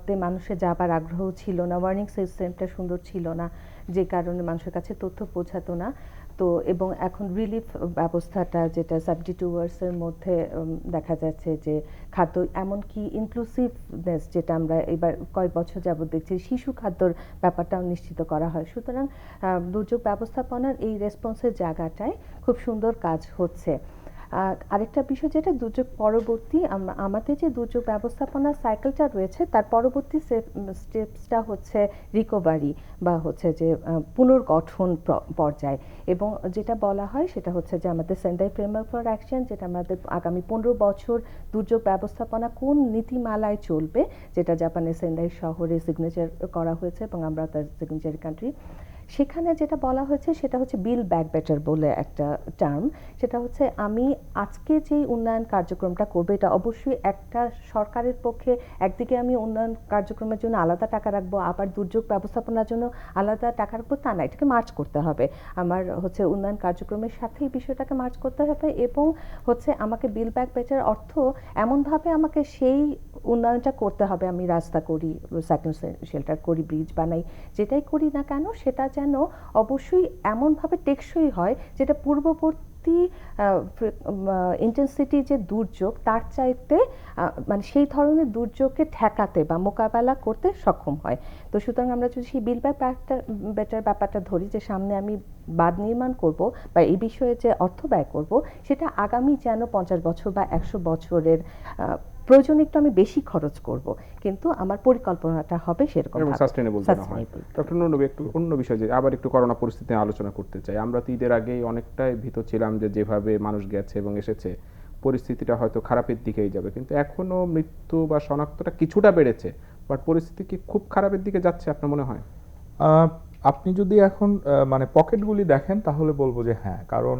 তে মানুষের যাবার আগ্রহ ছিল না, ওয়ার্নিং সিস্টেমটা সুন্দর ছিল না, যে কারণে মানুষের কাছে তথ্য পৌঁছাতো না। তো এবং এখন রিলিফ ব্যবস্থাটা যেটা 72 আওয়ার্সের মধ্যে দেখা যাচ্ছে যে খাদ্য, এমনকি ইনক্লুসিভনেস যেটা আমরা এবার কয়েক বছর যাবত দেখছি, শিশু খাদ্যর ব্যাপারটাও নিশ্চিত করা হয়। সুতরাং দুর্যোগ ব্যবস্থাপনার এই রেসপন্সের জায়গাটায় খুব সুন্দর কাজ হচ্ছে। আরেকটা বিষয় যেটা দুর্যোগ পরবর্তী, আমাদের যে দুর্যোগ ব্যবস্থাপনার সাইকেলটা রয়েছে তার পরবর্তী স্টেপসটা হচ্ছে রিকভারি বা হচ্ছে যে পুনর্গঠন পর্যায়। এবং যেটা বলা হয় সেটা হচ্ছে যে আমাদের সেন্দাই ফ্রেমওয়ার্ক ফর অ্যাকশন, যেটা আমাদের আগামী 15 বছর দুর্যোগ ব্যবস্থাপনা কোন নীতিমালায় চলবে, যেটা জাপানের সেন্দাই শহরে সিগনেচার করা হয়েছে এবং আমরা তার সিগনেচারি কান্ট্রি। সেখানে যেটা বলা হয়েছে সেটা হচ্ছে বিল ব্যাক বেটার বলে একটা টার্ম। সেটা হচ্ছে আমি আজকে যেই উন্নয়ন কার্যক্রমটা করবো, এটা অবশ্যই একটা সরকারের পক্ষে একদিকে আমি উন্নয়ন কার্যক্রমের জন্য আলাদা টাকা রাখবো, আবার দুর্যোগ ব্যবস্থাপনার জন্য আলাদা টাকা রাখবো তা না, এটাকে মার্চ করতে হবে। আমার হচ্ছে উন্নয়ন কার্যক্রমের সাথে এই বিষয়টাকে মার্চ করতে হবে এবং হচ্ছে আমাকে বিল ব্যাক বেটার অর্থ এমনভাবে আমাকে সেই উন্নয়নটা করতে হবে, আমি রাস্তা করি, সাইক্লোন শেল্টার করি, ব্রিজ বানাই, যেটাই করি না কেন সেটা যেন অবশ্যই এমনভাবে টেকসই হয় যেটা পূর্ববর্তী ইন্টেন্সিটি যে দুর্যোগ তার চাইতে মানে সেই ধরনের দুর্যোগকে ঠেকাতে বা মোকাবেলা করতে সক্ষম হয়। তো সুতরাং আমরা যদি সেই বিল ব্যাক বেটার ব্যাপারটা ধরি, যে সামনে আমি বাঁধ নির্মাণ করব বা এই বিষয়ে যে অর্থ ব্যয় করব, সেটা আগামী যেন 50 বছর বা 100 বছরের প্রয়োজনে একটু আমি বেশি খরচ করব, কিন্তু আমার পরিকল্পনাটা হবে সেরকম এবং সাস্টেনেবল যেন হয়। ডক্টর নুরনবী, একটু অন্য বিষয়, যে আবার একটু করোনা পরিস্থিতি নিয়ে আলোচনা করতে চাই। আমরা তো ঈদের আগেই অনেকটাই ভীত ছিলাম যে যেভাবে মানুষ গেছে এবং এসেছে পরিস্থিতিটা হয়তো খারাপের দিকেই যাবে, কিন্তু এখনো মৃত্যু বা শনাক্তটা কিছুটা বেড়েছে, বাট পরিস্থিতি কি খুব খারাপের দিকে যাচ্ছে আপনার মনে হয়? আপনি যদি এখন মানে পকেটগুলি দেখেন তাহলে বলবো যে হ্যাঁ, কারণ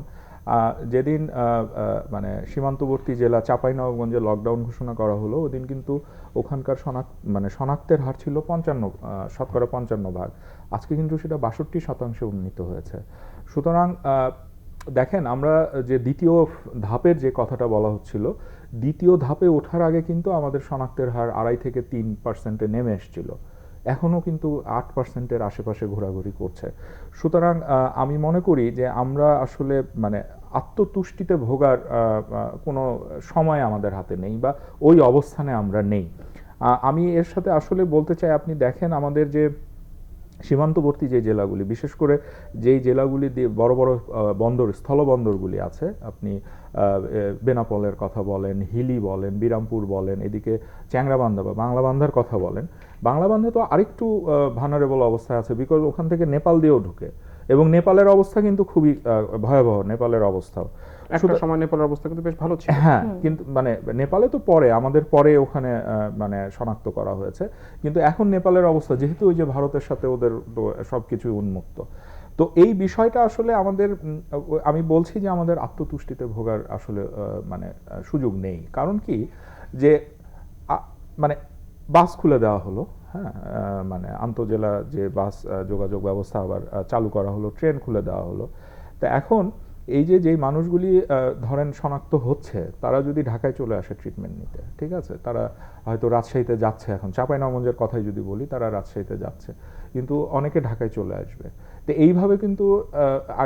যেদিন মানে সীমান্তবর্তী জেলা চাঁপাইনবাবগঞ্জে লকডাউন ঘোষণা করা হলো, ওদিন কিন্তু ওখানকার শনাক্তের হার ছিল শতকরা 55%। আজকে কিন্তু সেটা 62% উন্নীত হয়েছে। সুতরাং দেখেন, আমরা যে দ্বিতীয় ধাপের যে কথাটা বলা হচ্ছিল, দ্বিতীয় ধাপে ওঠার আগে কিন্তু আমাদের শনাক্তের হার 2.5 থেকে 3% নেমে এসেছিল, এখনও কিন্তু 8%-এর আশেপাশে ঘোরাঘুরি করছে। সুতরাং আমি মনে করি যে আমরা আসলে মানে আত্মতুষ্টিতে ভোগার কোনো সময় আমাদের হাতে নেই বা ওই অবস্থানে আমরা নেই। আমি এর সাথে আসলে বলতে চাই, আপনি দেখেন আমাদের যে সীমান্তবর্তী যে জেলাগুলি, বিশেষ করে যেই জেলাগুলি দিয়ে বড় বড় বন্দর, স্থলবন্দরগুলি আছে, আপনি বেনাপোলের কথা বলেন, হিলি বলেন, বিরামপুর বলেন, এদিকে চ্যাংরাবান্ধা বা বাংলাবান্ধার কথা বলেন, বাংলাবান্ধা তো আরেকটু ভানারেবল অবস্থায় আছে, বিকজ ওখান থেকে নেপাল দিয়েও ঢুকে এবং নেপালের অবস্থা কিন্তু খুবই ভয়াবহ, নেপালের অবস্থাও। একটা সময় নেপালের অবস্থা কিন্তু বেশ ভালো ছিল। হ্যাঁ, কিন্তু মানে নেপালে তো পরে আমাদের পরে ওখানে মানে শনাক্ত করা হয়েছে, কিন্তু এখন নেপালের অবস্থা যেহেতু ওই যে ভারতের সাথে ওদের তো সবকিছুই উন্মুক্ত, তো এই বিষয়টা আসলে আমাদের আমি বলছি যে আমাদের আত্মতুষ্টিতে ভোগার আসলে মানে সুযোগ নেই। কারণ কি যে মানে বাস খুলে দেওয়া হলো, হ্যাঁ, মানে আন্তঃজেলা যে বাস যোগাযোগ ব্যবস্থা আবার চালু করা হলো, ট্রেন খুলে দেওয়া হলো। তা এখন এই যে যেই মানুষগুলি ধরেন শনাক্ত হচ্ছে তারা যদি ঢাকায় চলে আসে ট্রিটমেন্ট নিতে, ঠিক আছে, তারা হয়তো রাজশাহীতে যাচ্ছে, এখন চাঁপাইনবাবগঞ্জের কথাই যদি বলি, তারা রাজশাহীতে যাচ্ছে, কিন্তু অনেকে ঢাকায় চলে আসবে। তো এইভাবে কিন্তু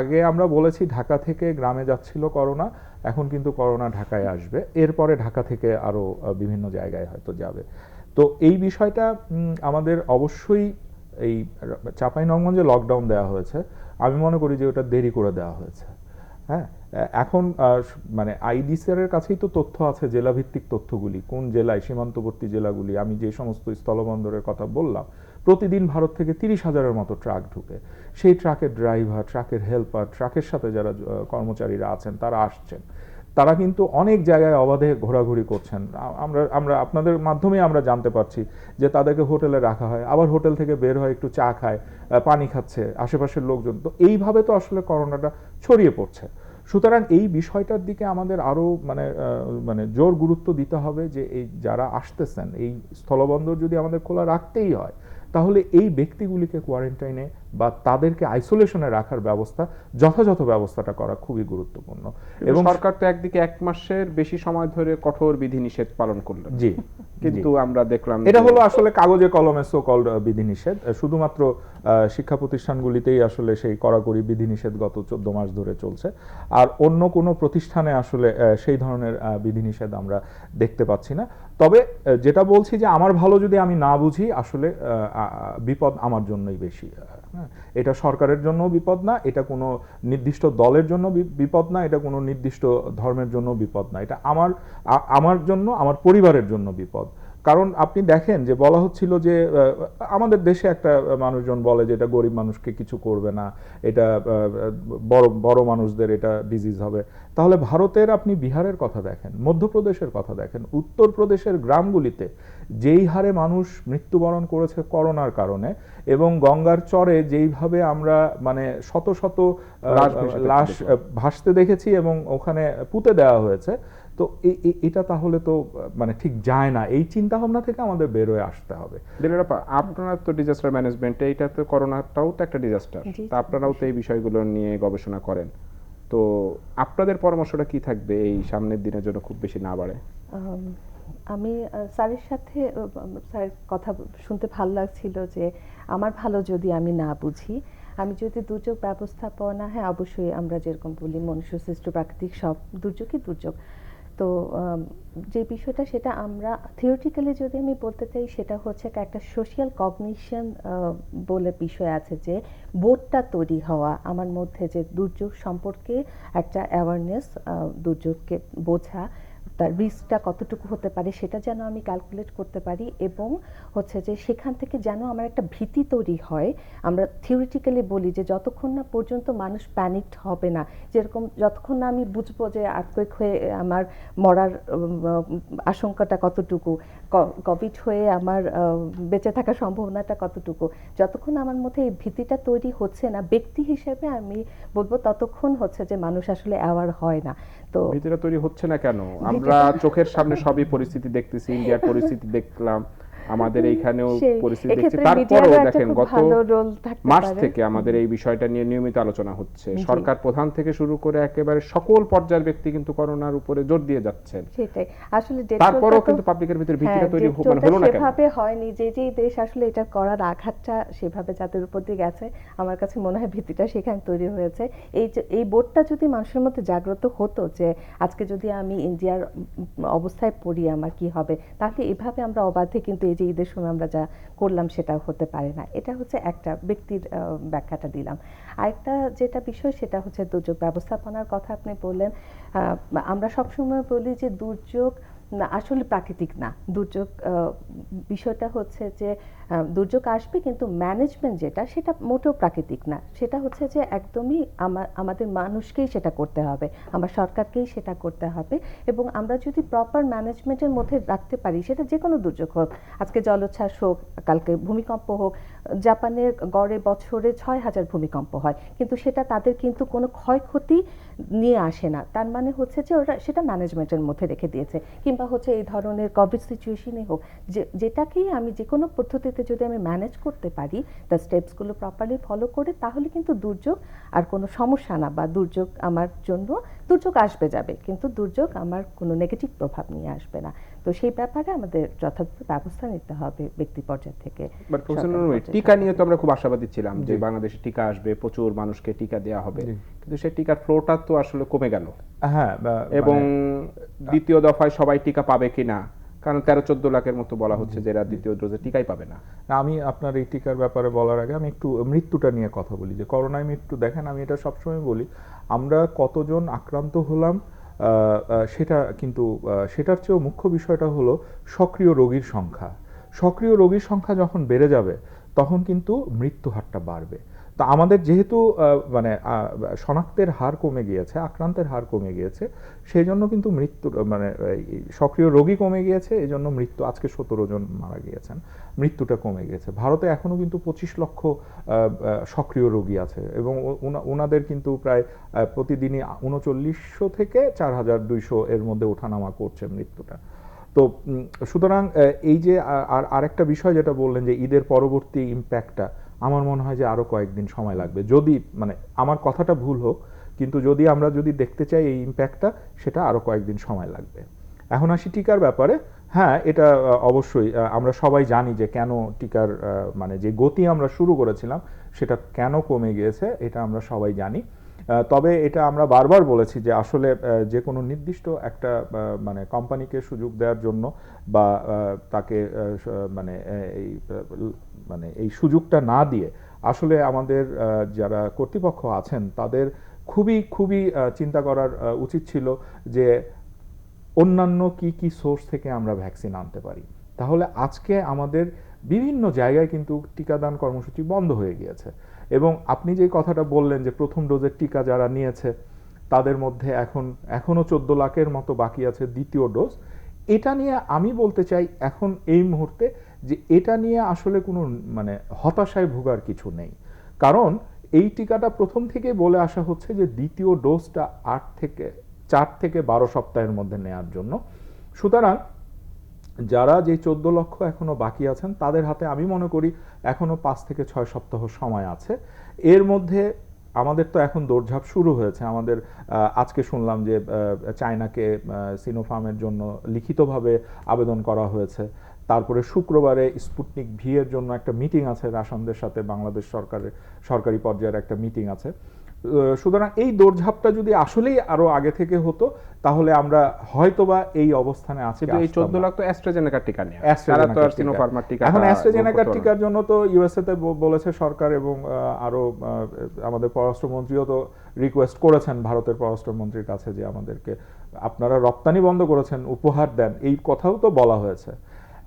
আগে আমরা বলেছি ঢাকা থেকে গ্রামে যাচ্ছিল করোনা, এখন কিন্তু করোনা ঢাকায় আসবে, এরপরে ঢাকা থেকে আরও বিভিন্ন জায়গায় হয়তো যাবে। তো এই বিষয়টা আমাদের অবশ্যই এই চাঁপাইনবাবগঞ্জে লকডাউন দেওয়া হয়েছে, আমি মনে করি যে ওটা দেরি করে দেওয়া হয়েছে। হ্যাঁ, এখন মানে আইডিসিআর এর কাছেই তো তথ্য আছে, জেলাভিত্তিক তথ্যগুলি, কোন জেলায় সীমান্তবর্তী জেলাগুলি, আমি যে সমস্ত স্থলবন্দরের কথা বললাম, প্রতিদিন ভারত থেকে 30,000-এর মতো ট্রাক ঢুকে, সেই ট্রাকের ড্রাইভার, ট্রাকের হেল্পার, ট্রাকের সাথে যারা কর্মচারীরা আছেন তারা আসছেন, তারা কিন্তু অনেক জায়গায় অবাধে ঘোরাঘুরি করছেন। আমরা আপনাদের মাধ্যমে আমরা জানতে পারছি যে তাদেরকে হোটেলে রাখা হয়, আবার হোটেল থেকে বের হয় একটু চা খায়, পানি খাচ্ছে আশেপাশের লোকজন, তো এইভাবে তো আসলে করোনাটা ছড়িয়ে পড়ছে। সুতরাং এই বিষয়টার দিকে আমাদের আরও মানে জোর গুরুত্ব দিতে হবে যে এই যারা আসতেছেন, এই স্থলবন্দর যদি আমাদের খোলা রাখতেই হয়, তাহলে এই ব্যক্তিগুলিকে কোয়ারেন্টাইনে বা তাদেরকে আইসোলেশনে রাখার ব্যবস্থা, যথাযথ ব্যবস্থাটা করা খুবই গুরুত্বপূর্ণ। এবং সরকার তো একদিকে 1 মাসের বেশি সময় ধরে কঠোর বিধিনিষেধ পালন করলো, জি, কিন্তু আমরা দেখলাম এটা হলো আসলে কাগজে কলমে সো কল্ড বিধিনিষেধ, শুধুমাত্র শিক্ষা প্রতিষ্ঠানগুলিতেই আসলে সেই কড়াকড়ি বিধিনিষেধ গত 14 মাস ধরে চলছে, আর অন্য কোনো প্রতিষ্ঠানে আসলে সেই ধরনের বিধিনিষেধ আমরা দেখতে পাচ্ছি না। তবে যেটা বলছি যে আমার ভালো যদি আমি না বুঝি, আসলে বিপদ আমার জন্যই বেশি। হ্যাঁ, এটা সরকারের জন্য বিপদ না, এটা কোনো নির্দিষ্ট দলের জন্য বিপদ না, এটা কোনো নির্দিষ্ট ধর্মের জন্য বিপদ না, এটা আমার জন্য, আমার পরিবারের জন্য বিপদ। কারণ আপনি দেখেন যে বলা হচ্ছিল যে আমাদের দেশে একটা মানুষজন বলে যে এটা গরিব মানুষকে কিছু করবে না, এটা বড় মানুষদের এটা ডিজিজ হবে। তাহলে ভারতের আপনি বিহারের কথা দেখেন, মধ্যপ্রদেশের কথা দেখেন, উত্তরপ্রদেশের গ্রামগুলিতে যেই হারে মানুষ মৃত্যুবরণ করেছে করোনার কারণে, এবং গঙ্গার চরে যেইভাবে আমরা মানে শত শত লাশ ভাসতে দেখেছি এবং ওখানে পুঁতে দেওয়া হয়েছে, তো এটা তাহলে তো মানে ঠিক যায় না। এই চিন্তা ভাবনা থেকে আমাদের বের হয়ে আসতে হবে। দিলেরাপা, আপনারা তো ডিজাস্টার ম্যানেজমেন্টে, এটা তো করোনাটাও তো একটা ডিজাস্টার, তা আপনারাও তো এই বিষয়গুলো নিয়ে গবেষণা করেন, তো আপনাদের পরামর্শটা কি থাকবে এই সামনের দিনের জন্য খুব বেশি না বাড়ে? আমি স্যারের সাথে স্যারের কথা শুনতে ভালো লাগছিল যে আমার ভালো যদি আমি না বুঝি, আমি যদি দুর্যোগ ব্যবস্থাপনা, হ্যাঁ অবশ্যই আমরা যেরকম বলি মনুষ্য সৃষ্ট প্রাকৃতিক সব দুর্যোগই দুর্যোগ, তো যে বিষয়টা সেটা আমরা থিওরিটিক্যালি যদি আমি বলতে চাই, সেটা হচ্ছে একটা সোশ্যাল কগনিশন বলে বিষয় আছে, যে বোধটা তৈরি হওয়া আমার মধ্যে, যে দুর্যোগ সম্পর্কে একটা অ্যাওয়ারনেস, দুর্যোগকে বোঝা, তার রিস্কটা কতটুকু হতে পারে সেটা যেন আমি ক্যালকুলেট করতে পারি, এবং হচ্ছে যে সেখান থেকে যেন আমার একটা ভীতি তৈরি হয়। আমরা থিওরিটিক্যালি বলি যে যতক্ষণ না পর্যন্ত মানুষ প্যানিকড হবে না, যেরকম যতক্ষণ না আমি বুঝবো যে আর্থকুয়েক হয়ে আমার মরার আশঙ্কাটা কতটুকু, কোভিড হয়ে আমার বেঁচে থাকার সম্ভাবনাটা কতটুকু, যতক্ষণ আমার মধ্যে এই ভীতিটা তৈরি হচ্ছে না ব্যক্তি হিসেবে, আমি বলবো ততক্ষণ হচ্ছে যে মানুষ আসলে অ্যাওয়ার হয় না। তো ভীতিটা তৈরি হচ্ছে না কেন? আমরা চোখের সামনে সবই পরিস্থিতি দেখতেছি, ইন্ডিয়ার পরিস্থিতি দেখলাম, আমাদের এইখানেও পরিস্থিতি দেখছি, তারপরেও দেখেন গত মার্চ থেকে আমাদের এই বিষয়টা নিয়ে নিয়মিত আলোচনা হচ্ছে, সরকার প্রধান থেকে শুরু করে একেবারে সকল পর্যায়ের ব্যক্তি কিন্তু করোনার উপরে জোর দিয়ে যাচ্ছেন। সেটাই আসলে তারপরেও কিন্তু পাবলিকের ভিতরে ভীতিটা তৈরি হলো না কেন? সেভাবে হয়নি, যে দেশ আসলে এটা করার আঘাতটা সেভাবে যাদের উপর দিয়ে গেছে, আমার কাছে মনে হয় ভীতিটা সেখানে তৈরি হয়েছে। এই বোধটা যদি মানুষের মধ্যে জাগ্রত হতো যে আজকে যদি আমি ইন্ডিয়ার অবস্থায় পড়ি আমার কি হবে, তাহলে এভাবে আমরা অবাধে কিন্তু যে ঈদের সময় আমরা যা করলাম সেটা হতে পারে না। এটা হচ্ছে একটা ব্যক্তির ব্যাখ্যাটা দিলাম। আরেকটা যেটা বিষয় সেটা হচ্ছে দুর্যোগ ব্যবস্থাপনার কথা আপনি বললেন। আমরা সবসময় বলি যে দুর্যোগ না, আসলে প্রাকৃতিক না দুর্যোগ। বিষয়টা হচ্ছে যে দুর্যোগ আসবে, কিন্তু ম্যানেজমেন্ট যেটা সেটা মোটেও প্রাকৃতিক না। সেটা হচ্ছে যে একদমই আমাদের মানুষকেই সেটা করতে হবে, আমার সরকারকেই সেটা করতে হবে। এবং আমরা যদি প্রপার ম্যানেজমেন্টের মধ্যে রাখতে পারি, সেটা যে কোনো দুর্যোগ হোক, আজকে জলোচ্ছ্বাস হোক, কালকে ভূমিকম্প হোক। জাপানের গড়ে বছরে 6,000 ভূমিকম্প হয়, কিন্তু সেটা তাদের কিন্তু কোনো ক্ষয়ক্ষতি নিয়ে আসে না। তার মানে হচ্ছে যে ওরা সেটা ম্যানেজমেন্টের মধ্যে রেখে দিয়েছে। কিংবা হচ্ছে এই ধরনের কোভিড সিচুয়েশনই হোক, যেটাকেই আমি যে কোনো পদ্ধতিতে যদি আমি ম্যানেজ করতে পারি, তার স্টেপসগুলো প্রপারলি ফলো করে, তাহলে কিন্তু দুর্যোগ আর কোনো সমস্যা না। বা দুর্যোগ আমার জন্য, দুর্যোগ আসবে যাবে, কিন্তু দুর্যোগ আমার কোনো নেগেটিভ প্রভাব নিয়ে আসবে না। তো সেই ব্যাপারে আমাদের যথাযথ ব্যবস্থা নিতে হবে ব্যক্তি পর্যায় থেকে। বাট প্রফেসর সরকার নুরুল, পর্যায়ে টিকা সব নিয়ে তো আমরা খুব আশাবাদী ছিলাম যে জি। বাংলাদেশে টিকা আসবে, প্রচুর মানুষকে টিকা দেওয়া হবে, জি। কিন্তু সেই টিকার ফ্লোটা তো আসলে কমে গেল। হ্যাঁ, এবং মানে দ্বিতীয় দফায় সবাই টিকা পাবে কিনা, কারণ 13-14 লাখের মতো বলা হচ্ছে যে এরা দ্বিতীয় ডোজে টিকাই পাবে না। আমি আপনার এই টিকার ব্যাপারে বলার আগে আমি একটু মৃত্যুটা নিয়ে কথা বলি। যে করোনায় মৃত্যু, দেখেন আমি এটা সবসময় বলি, আমরা কতজন আক্রান্ত হলাম সেটা কিন্তু সেটার চেয়েও মুখ্য বিষয়টা হলো সক্রিয় রোগীর সংখ্যা। সক্রিয় রোগীর সংখ্যা যখন বেড়ে যাবে, তখন কিন্তু মৃত্যু হারটা বাড়বে। তো আমাদের যেহেতু মানে শনাক্তের হার কমে গিয়েছে, আক্রান্তের হার কমে গিয়েছে, সেই জন্য কিন্তু মৃত্যু মানে সক্রিয় রোগী কমে গিয়েছে, এই জন্য মৃত্যু আজকে 17 জন মারা গিয়েছেন, মৃত্যুটা কমে গিয়েছে। ভারতে এখনও কিন্তু 25 লক্ষ সক্রিয় রোগী আছে, এবং ওনাদের কিন্তু প্রায় প্রতিদিনই 3900 থেকে 4200 এর মধ্যে ওঠানামা করছে মৃত্যুটা। তো সুতরাং এই যে আরেকটা বিষয় যেটা বললেন যে ঈদের পরবর্তী ইম্প্যাক্টটা, আমার মনে হয় যে আরও কয়েকদিন সময় লাগবে। যদি মানে আমার কথাটা ভুল হোক, কিন্তু আমরা যদি দেখতে চাই এই ইম্প্যাক্টটা, সেটা আরও কয়েকদিন সময় লাগবে। এখন আসি টিকার ব্যাপারে। হ্যাঁ, এটা অবশ্যই আমরা সবাই জানি যে কেন টিকার মানে যে গতি আমরা শুরু করেছিলাম সেটা কেন কমে গিয়েছে, এটা আমরা সবাই জানি। তবে এটা আমরা বারবার বলেছি যে আসলে যে কোনো নির্দিষ্ট একটা মানে কোম্পানিকে সুযোগ দেওয়ার জন্য বা তাকে মানে এই সুযোগটা না দিয়ে আসলে আমাদের যারা কর্তৃপক্ষ আছেন তাদের খুবই খুবই চিন্তা করার উচিত ছিল যে অন্যান্য কি কি সোর্স থেকে আমরা ভ্যাকসিন আনতে পারি। তাহলে আজকে আমাদের বিভিন্ন জায়গায় কিন্তু টিকাদান কর্মসূচি বন্ধ হয়ে গিয়েছে। এবং আপনি যে কথাটা বললেন যে প্রথম ডোজের টিকা যারা নিয়েছে তাদের মধ্যে এখনো 14 লাখের মতো বাকি আছে দ্বিতীয় ডোজ। এটা নিয়ে আমি বলতে চাই এখন এই মুহূর্তে যে এটা নিয়ে আসলে কোনো মানে হতাশায় ভোগার কিছু নেই। কারণ এই টিকাটা প্রথম থেকে বলে আসা হচ্ছে যে দ্বিতীয় ডোজটা 4 থেকে 12 সপ্তাহের মধ্যে নেয়ার জন্য। সুতরাং যারা যে 14 লক্ষ এখনো বাকি আছেন তাদের হাতে আমি মনে করি এখনো 5 থেকে 6 সপ্তাহ সময় আছে। এর মধ্যে আমাদের তো এখন দৌড়ঝাঁপ শুরু হয়েছে। আমাদের আজকে শুনলাম যে চায়নাকে সিনোফার্মের জন্য লিখিতভাবে আবেদন করা হয়েছে। তারপরে শুক্রবারে স্পুটনিক ভি এর জন্য একটা মিটিং আছে, রাশনদের সাথে বাংলাদেশ সরকারি পর্যায়ের একটা মিটিং আছে। সুতরাং এই দৌড়ঝাঁপটা যদি আসলেই আরো আগে থেকে হতো, তাহলে আমরা হয়তোবা এই অবস্থানে আছি। এই 14 লাখ তো অ্যাস্ট্রাজেনেকার টিকা নিয়ে, তারা তো আর সিনোফার্মার টিকা। এখন অ্যাস্ট্রাজেনেকার টিকার জন্য তো ইউএসএ তে বলেছে সরকার, এবং আরো আমাদের পররাষ্ট্রমন্ত্রীও তো রিকোয়েস্ট করেছেন ভারতের পররাষ্ট্রমন্ত্রীর কাছে যে আমাদেরকে আপনারা রপ্তানি বন্ধ করেছেন, উপহার দেন, এই কথাও তো বলা হয়েছে।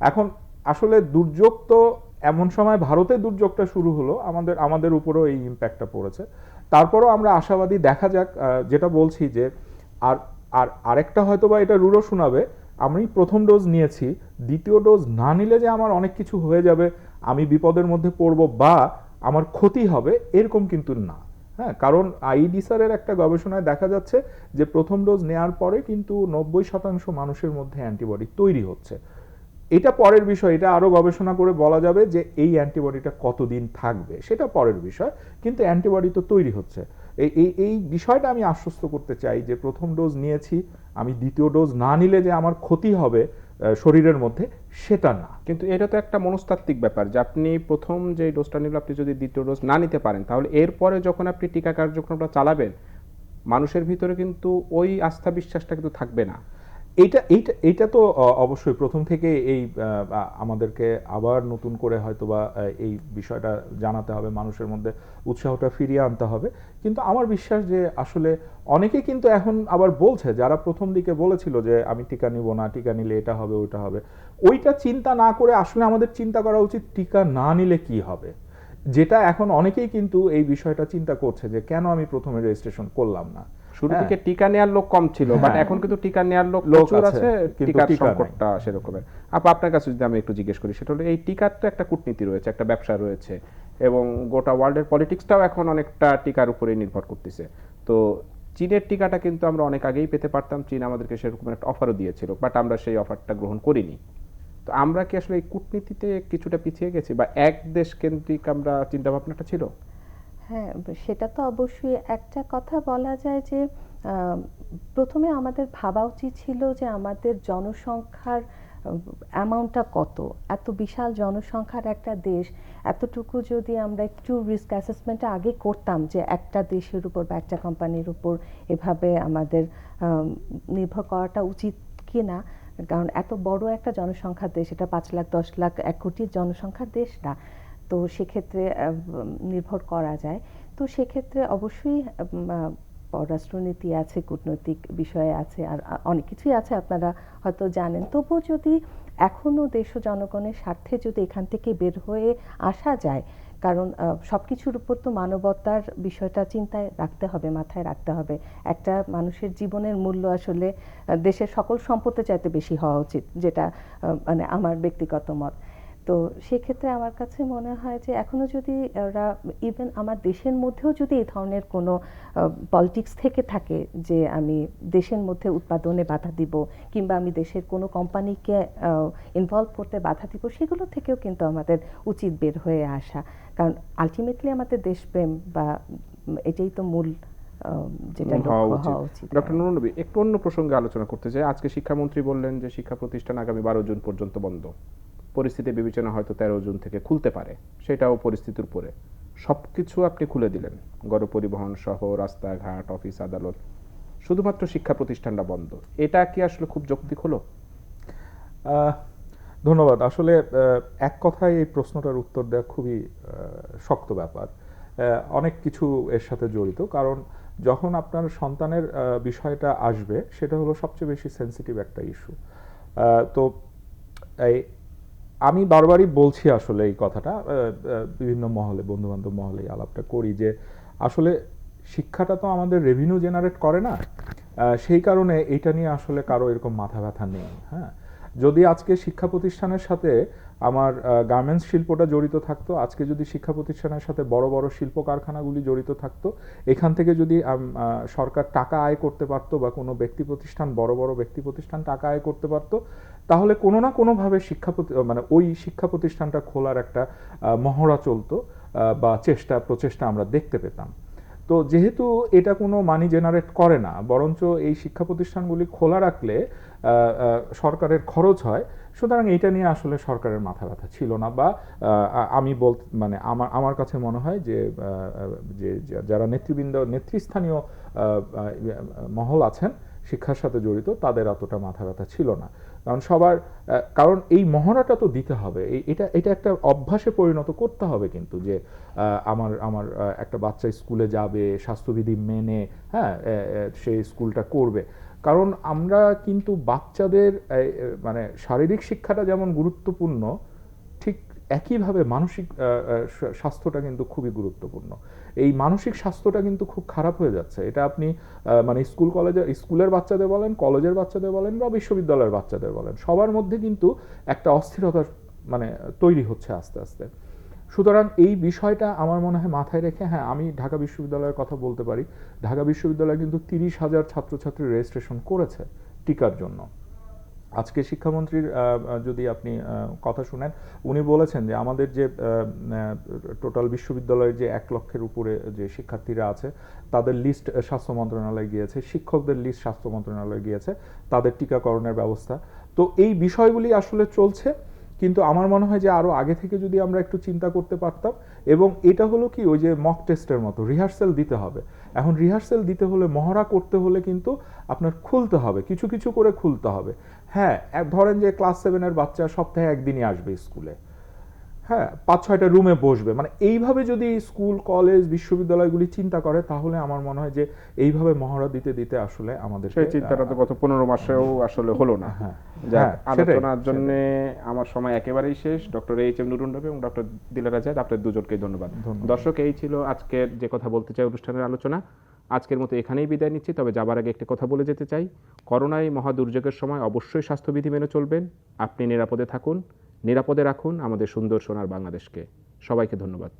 এখন আসলে দুর্যোগ তো এমন সময় ভারতে দুর্যোগটা শুরু হলো, আমাদের উপরেও এই ইম্প্যাক্টটা পড়েছে। তারপরও আমরা আশাবাদী, দেখা যাক। যেটা বলছি যে আরেকটা হয়তো বা এটা রুড়ো শোনাবে, আমি প্রথম ডোজ নিয়েছি, দ্বিতীয় ডোজ না নিলে যে আমার অনেক কিছু হয়ে যাবে, আমি বিপদের মধ্যে পড়ব বা আমার ক্ষতি হবে, এরকম কিন্তু না। হ্যাঁ, কারণ আইডিসারের একটা গবেষণায় দেখা যাচ্ছে যে প্রথম ডোজ নেওয়ার পরে কিন্তু 90% মানুষের মধ্যে অ্যান্টিবডি তৈরি হচ্ছে। এটা পরের বিষয়, এটা আরো গবেষণা করে বলা যাবে যে এই অ্যান্টিবডিটা কতদিন থাকবে, সেটা পরের বিষয়, কিন্তু অ্যান্টিবডি তো তৈরি হচ্ছে। এই বিষয়টা আমি আশ্বস্ত করতে চাই যে প্রথম ডোজ নিয়েছি, আমি দ্বিতীয় ডোজ না নিলে যে আমার ক্ষতি হবে শরীরের মধ্যে, সেটা না। কিন্তু এটা তো একটা মনস্তাত্ত্বিক ব্যাপার যে আপনি প্রথম যে ডোজটা নিলে আপনি যদি দ্বিতীয় ডোজ না নিতে পারেন, তাহলে এরপরে যখন আপনি টিকা কার্যক্রমটা চালাবেন, মানুষের ভিতরে কিন্তু ওই আস্থা বিশ্বাসটা কিন্তু থাকবে না। এইটা এইটা এইটা তো অবশ্যই প্রথম থেকে এই আমাদেরকে আবার নতুন করে হয়তো বা এই বিষয়টা জানাতে হবে, মানুষের মধ্যে উৎসাহটা ফিরিয়ে আনতে হবে। কিন্তু আমার বিশ্বাস যে আসলে অনেকেই কিন্তু এখন আবার বলছে, যারা প্রথম দিকে বলেছিল যে আমি টিকা নিব না, টিকা নিলে এটা হবে ওইটা হবে, ওইটা চিন্তা না করে আসলে আমাদের চিন্তা করা উচিত টিকা না নিলে কি হবে। যেটা এখন অনেকেই কিন্তু এই বিষয়টা চিন্তা করছে যে কেন আমি প্রথমে রেজিস্ট্রেশন করলাম না। শুরু হ্যাঁ। থেকে টিকা নেওয়ার লোক কম ছিল, বাট হ্যাঁ। এখন কিন্তু টিকা নেওয়ার লোক লোক প্রচুর আছে, আছে, কিন্তু টিকার টিকা নাই। সংকটটা সেরকমের। আপনার কাছে যদি আমি একটু জিজ্ঞেস করি, সেটা হলো এই টিকার তো একটা কূটনীতি রয়েছে, একটা ব্যবসা রয়েছে, এবং গোটা ওয়ার্ল্ডের পলিটিক্সটাও এখন অনেকটা টিকার উপরেই নির্ভর করতেছে। তো চীনের টিকাটা কিন্তু আমরা অনেক আগেই পেতে পারতাম, চীন আমাদেরকে সেরকম একটা অফারও দিয়েছিল, বাট আমরা সেই অফারটা গ্রহণ করিনি। তো আমরা কি আসলে এই কূটনীতিতে কিছুটা পিছিয়ে গেছি, বা এক দেশ কেন্দ্রিক আমরা চিন্তা ভাবনাটা ছিল? হ্যাঁ, সেটা তো অবশ্যই। একটা কথা বলা যায় যে প্রথমে আমাদের ভাবা উচিত ছিল যে আমাদের জনসংখ্যার অ্যামাউন্টটা কত। এত বিশাল জনসংখ্যার একটা দেশ, এতটুকু যদি আমরা একটু রিস্ক অ্যাসেসমেন্টটা আগে করতাম যে একটা দেশের উপর বা একটা কোম্পানির উপর এভাবে আমাদের নির্ভর করাটা উচিত কি না। কারণ এত বড় একটা জনসংখ্যার দেশ, এটা 5 লাখ 10 লাখ 1 কোটির জনসংখ্যার দেশ না। তো সেক্ষেত্রে নির্ভর করা যায়। তো সেক্ষেত্রে অবশ্যই পররাষ্ট্রনীতি আছে, কূটনৈতিক বিষয় আছে, আর অনেক কিছুই আছে আপনারা হয়তো জানেন। তবুও যদি এখনও দেশ ও জনগণের স্বার্থে যদি এখান থেকে বের হয়ে আসা যায়, কারণ সব কিছুর উপর তো মানবতার বিষয়টা চিন্তায় রাখতে হবে, মাথায় রাখতে হবে। একটা মানুষের জীবনের মূল্য আসলে দেশের সকল সম্পদের চাইতে বেশি হওয়া উচিত, যেটা মানে আমার ব্যক্তিগত মত। তো সেক্ষেত্রে আমার কাছে মনে হয় যে এখনো যদি ওরা ইভেন আমার দেশের মধ্যেও যদি এই ধরনের কোনো পলিটিক্স থেকে থাকে যে আমি দেশের মধ্যে উৎপাদনে বাধা দিব, কিংবা আমি দেশের কোনো কোম্পানিকে ইনভলভ করতে বাধা দিব, সেগুলো থেকেও কিন্তু আমাদের উচিত বের হয়ে আসা। কারণ আলটিমেটলি আমাদের দেশপ্রেম বা এটাই তো মূল যেটা লক্ষ্য হওয়া উচিত। ডক্টর নুরুন নবী, একটু অন্য প্রসঙ্গে আলোচনা করতে চাই। আজকে শিক্ষামন্ত্রী বললেন যে শিক্ষা প্রতিষ্ঠান আগামী 12 জুন পর্যন্ত বন্ধ। পরিস্থিতি বিবেচনা হয়তো 13 জুন থেকে খুলতে পারে, সেটাও পরিস্থিতির উপরে। সবকিছু আপনি খুলে দিলেন, গণপরিবহন সহ রাস্তাঘাট, অফিস আদালত, শুধুমাত্র শিক্ষা প্রতিষ্ঠানটা বন্ধ। এটা কি আসলে খুব যৌক্তিক হলো? ধন্যবাদ। আসলে এক কথায় এই প্রশ্নটার উত্তর দেওয়া খুবই শক্ত ব্যাপার। অনেক কিছু এর সাথে জড়িত। কারণ যখন আপনার সন্তানের বিষয়টা আসবে, সেটা হলো সবচেয়ে বেশি সেন্সিটিভ একটা ইস্যু। তো এই আমি বারবারই বলছি আসলে এই কথাটা, বিভিন্ন মহলে, বন্ধুবান্ধব মহলে আলাপটা করি যে আসলে শিক্ষাটা তো আমাদের রেভিনিউ জেনারেট করে না। সেই কারণে এটা নিয়ে আসলে কারো এরকম মাথা ব্যথা নেই। হ্যাঁ, যদি আজকে শিক্ষা প্রতিষ্ঠানের সাথে আমার গার্মেন্টস শিল্পটা জড়িত থাকতো, আজকে যদি শিক্ষা প্রতিষ্ঠানের সাথে বড় বড় শিল্প কারখানাগুলি জড়িত থাকতো, এখান থেকে যদি সরকার টাকা আয় করতে পারতো, বা কোনো ব্যক্তি প্রতিষ্ঠান, বড় বড় ব্যক্তি প্রতিষ্ঠান টাকা আয় করতে পারতো, তাহলে কোনো না কোনোভাবে মানে ওই শিক্ষা প্রতিষ্ঠানটা খোলার একটা মহড়া চলতো, বা প্রচেষ্টা আমরা দেখতে পেতাম। তো যেহেতু এটা কোনো মানি জেনারেট করে না, বরঞ্চ এই শিক্ষা প্রতিষ্ঠানগুলি খোলা রাখলে সরকারের খরচ হয়, সুতরাং এটা নিয়ে আসলে সরকারের মাথা ব্যথা ছিল না। বা আমি মানে আমার কাছে মনে হয় যে যারা নেতৃস্থানীয় মহল আছেন শিক্ষার সাথে জড়িত, তাদের অতটা মাথা ব্যথা ছিল না। কারণ এই মহড়াটা তো দিতে হবে, এটা একটা অভ্যাসে পরিণত করতে হবে কিন্তু, যে আমার একটা বাচ্চা স্কুলে যাবে স্বাস্থ্যবিধি মেনে, হ্যাঁ, সে স্কুলটা করবে। কারণ আমরা কিন্তু বাচ্চাদের মানে শারীরিক শিক্ষাটা যেমন গুরুত্বপূর্ণ, ঠিক একইভাবে মানসিক স্বাস্থ্যটা কিন্তু খুবই গুরুত্বপূর্ণ। এই মানসিক স্বাস্থ্যটা কিন্তু খুব খারাপ হয়ে যাচ্ছে। এটা আপনি মানে স্কুলের বাচ্চাদের বলেন, কলেজের বাচ্চাদের বলেন, বা বিশ্ববিদ্যালয়ের বাচ্চাদের বলেন, সবার মধ্যে কিন্তু একটা অস্থিরতা মানে তৈরি হচ্ছে আস্তে আস্তে। সুতরাং এই বিষয়টা আমার মনে হয় মাথায় রেখে, হ্যাঁ, আমি ঢাকা বিশ্ববিদ্যালয়ের কথা বলতে পারি। ঢাকা বিশ্ববিদ্যালয় কিন্তু 30,000 ছাত্রছাত্রী রেজিস্ট্রেশন করেছে টিকার জন্য। আজকে শিক্ষামন্ত্রীর যদি আপনি কথা শুনেন, উনি বলেছেন যে আমাদের যে টোটাল বিশ্ববিদ্যালয়ের যে 1 লক্ষের উপরে যে শিক্ষার্থীরা আছে, তাদের লিস্ট স্বাস্থ্য মন্ত্রণালয়ে গিয়েছে, শিক্ষকদের লিস্ট স্বাস্থ্য মন্ত্রণালয়ে গিয়েছে, তাদের টিকাকরণের ব্যবস্থা। তো এই বিষয়গুলি আসলে চলছে। কিন্তু আমার মনে হয় যে আরো আগে থেকে যদি আমরা একটু চিন্তা করতে পারতাম, এবং এটা হলো কি ওই যে মক টেস্টের মতো রিহার্সাল দিতে হবে। এখন রিহার্সাল দিতে হলে, মহড়া করতে হলে কিন্তু আপনার খুলতে হবে, কিছু কিছু করে খুলতে হবে। হ্যাঁ, ধরেন যে ক্লাস 7-এর বাচ্চা সপ্তাহে একদিনই আসবে স্কুলে, হ্যাঁ 5-6টা রুমে বসবে, মানে এইভাবে যদি স্কুল কলেজ বিশ্ববিদ্যালয়গুলি চিন্তা করে, তাহলে আমার মনে হয় যে এইভাবে মহড়া দিতে দিতে আসলে আমাদের সেই চিন্তাটা তো গত 15 মাসেও আসলে হলো না। হ্যাঁ, যাক, হ্যাঁ, সেটাই, আলোচনার জন্য আমার সময় একেবারেই শেষ। ডক্টর এইচ এম নুরুন নবী এবং ডক্টর দিলারা আজাদ, আপনাদের দুজনকেই ধন্যবাদ। দর্শক, এই ছিল আজকের যে কথা বলতে চাই অনুষ্ঠানের আলোচনা। আজকের মতো এখানেই বিদায় নিচ্ছি, তবে যাবার আগে একটি কথা বলে যেতে চাই। করোনা এই মহা দুর্যোগের সময় অবশ্যই স্বাস্থ্যবিধি মেনে চলবেন। আপনি নিরাপদে থাকুন, নিরাপদে রাখুন আমাদের সুন্দর সোনার বাংলাদেশকে। সবাইকে ধন্যবাদ।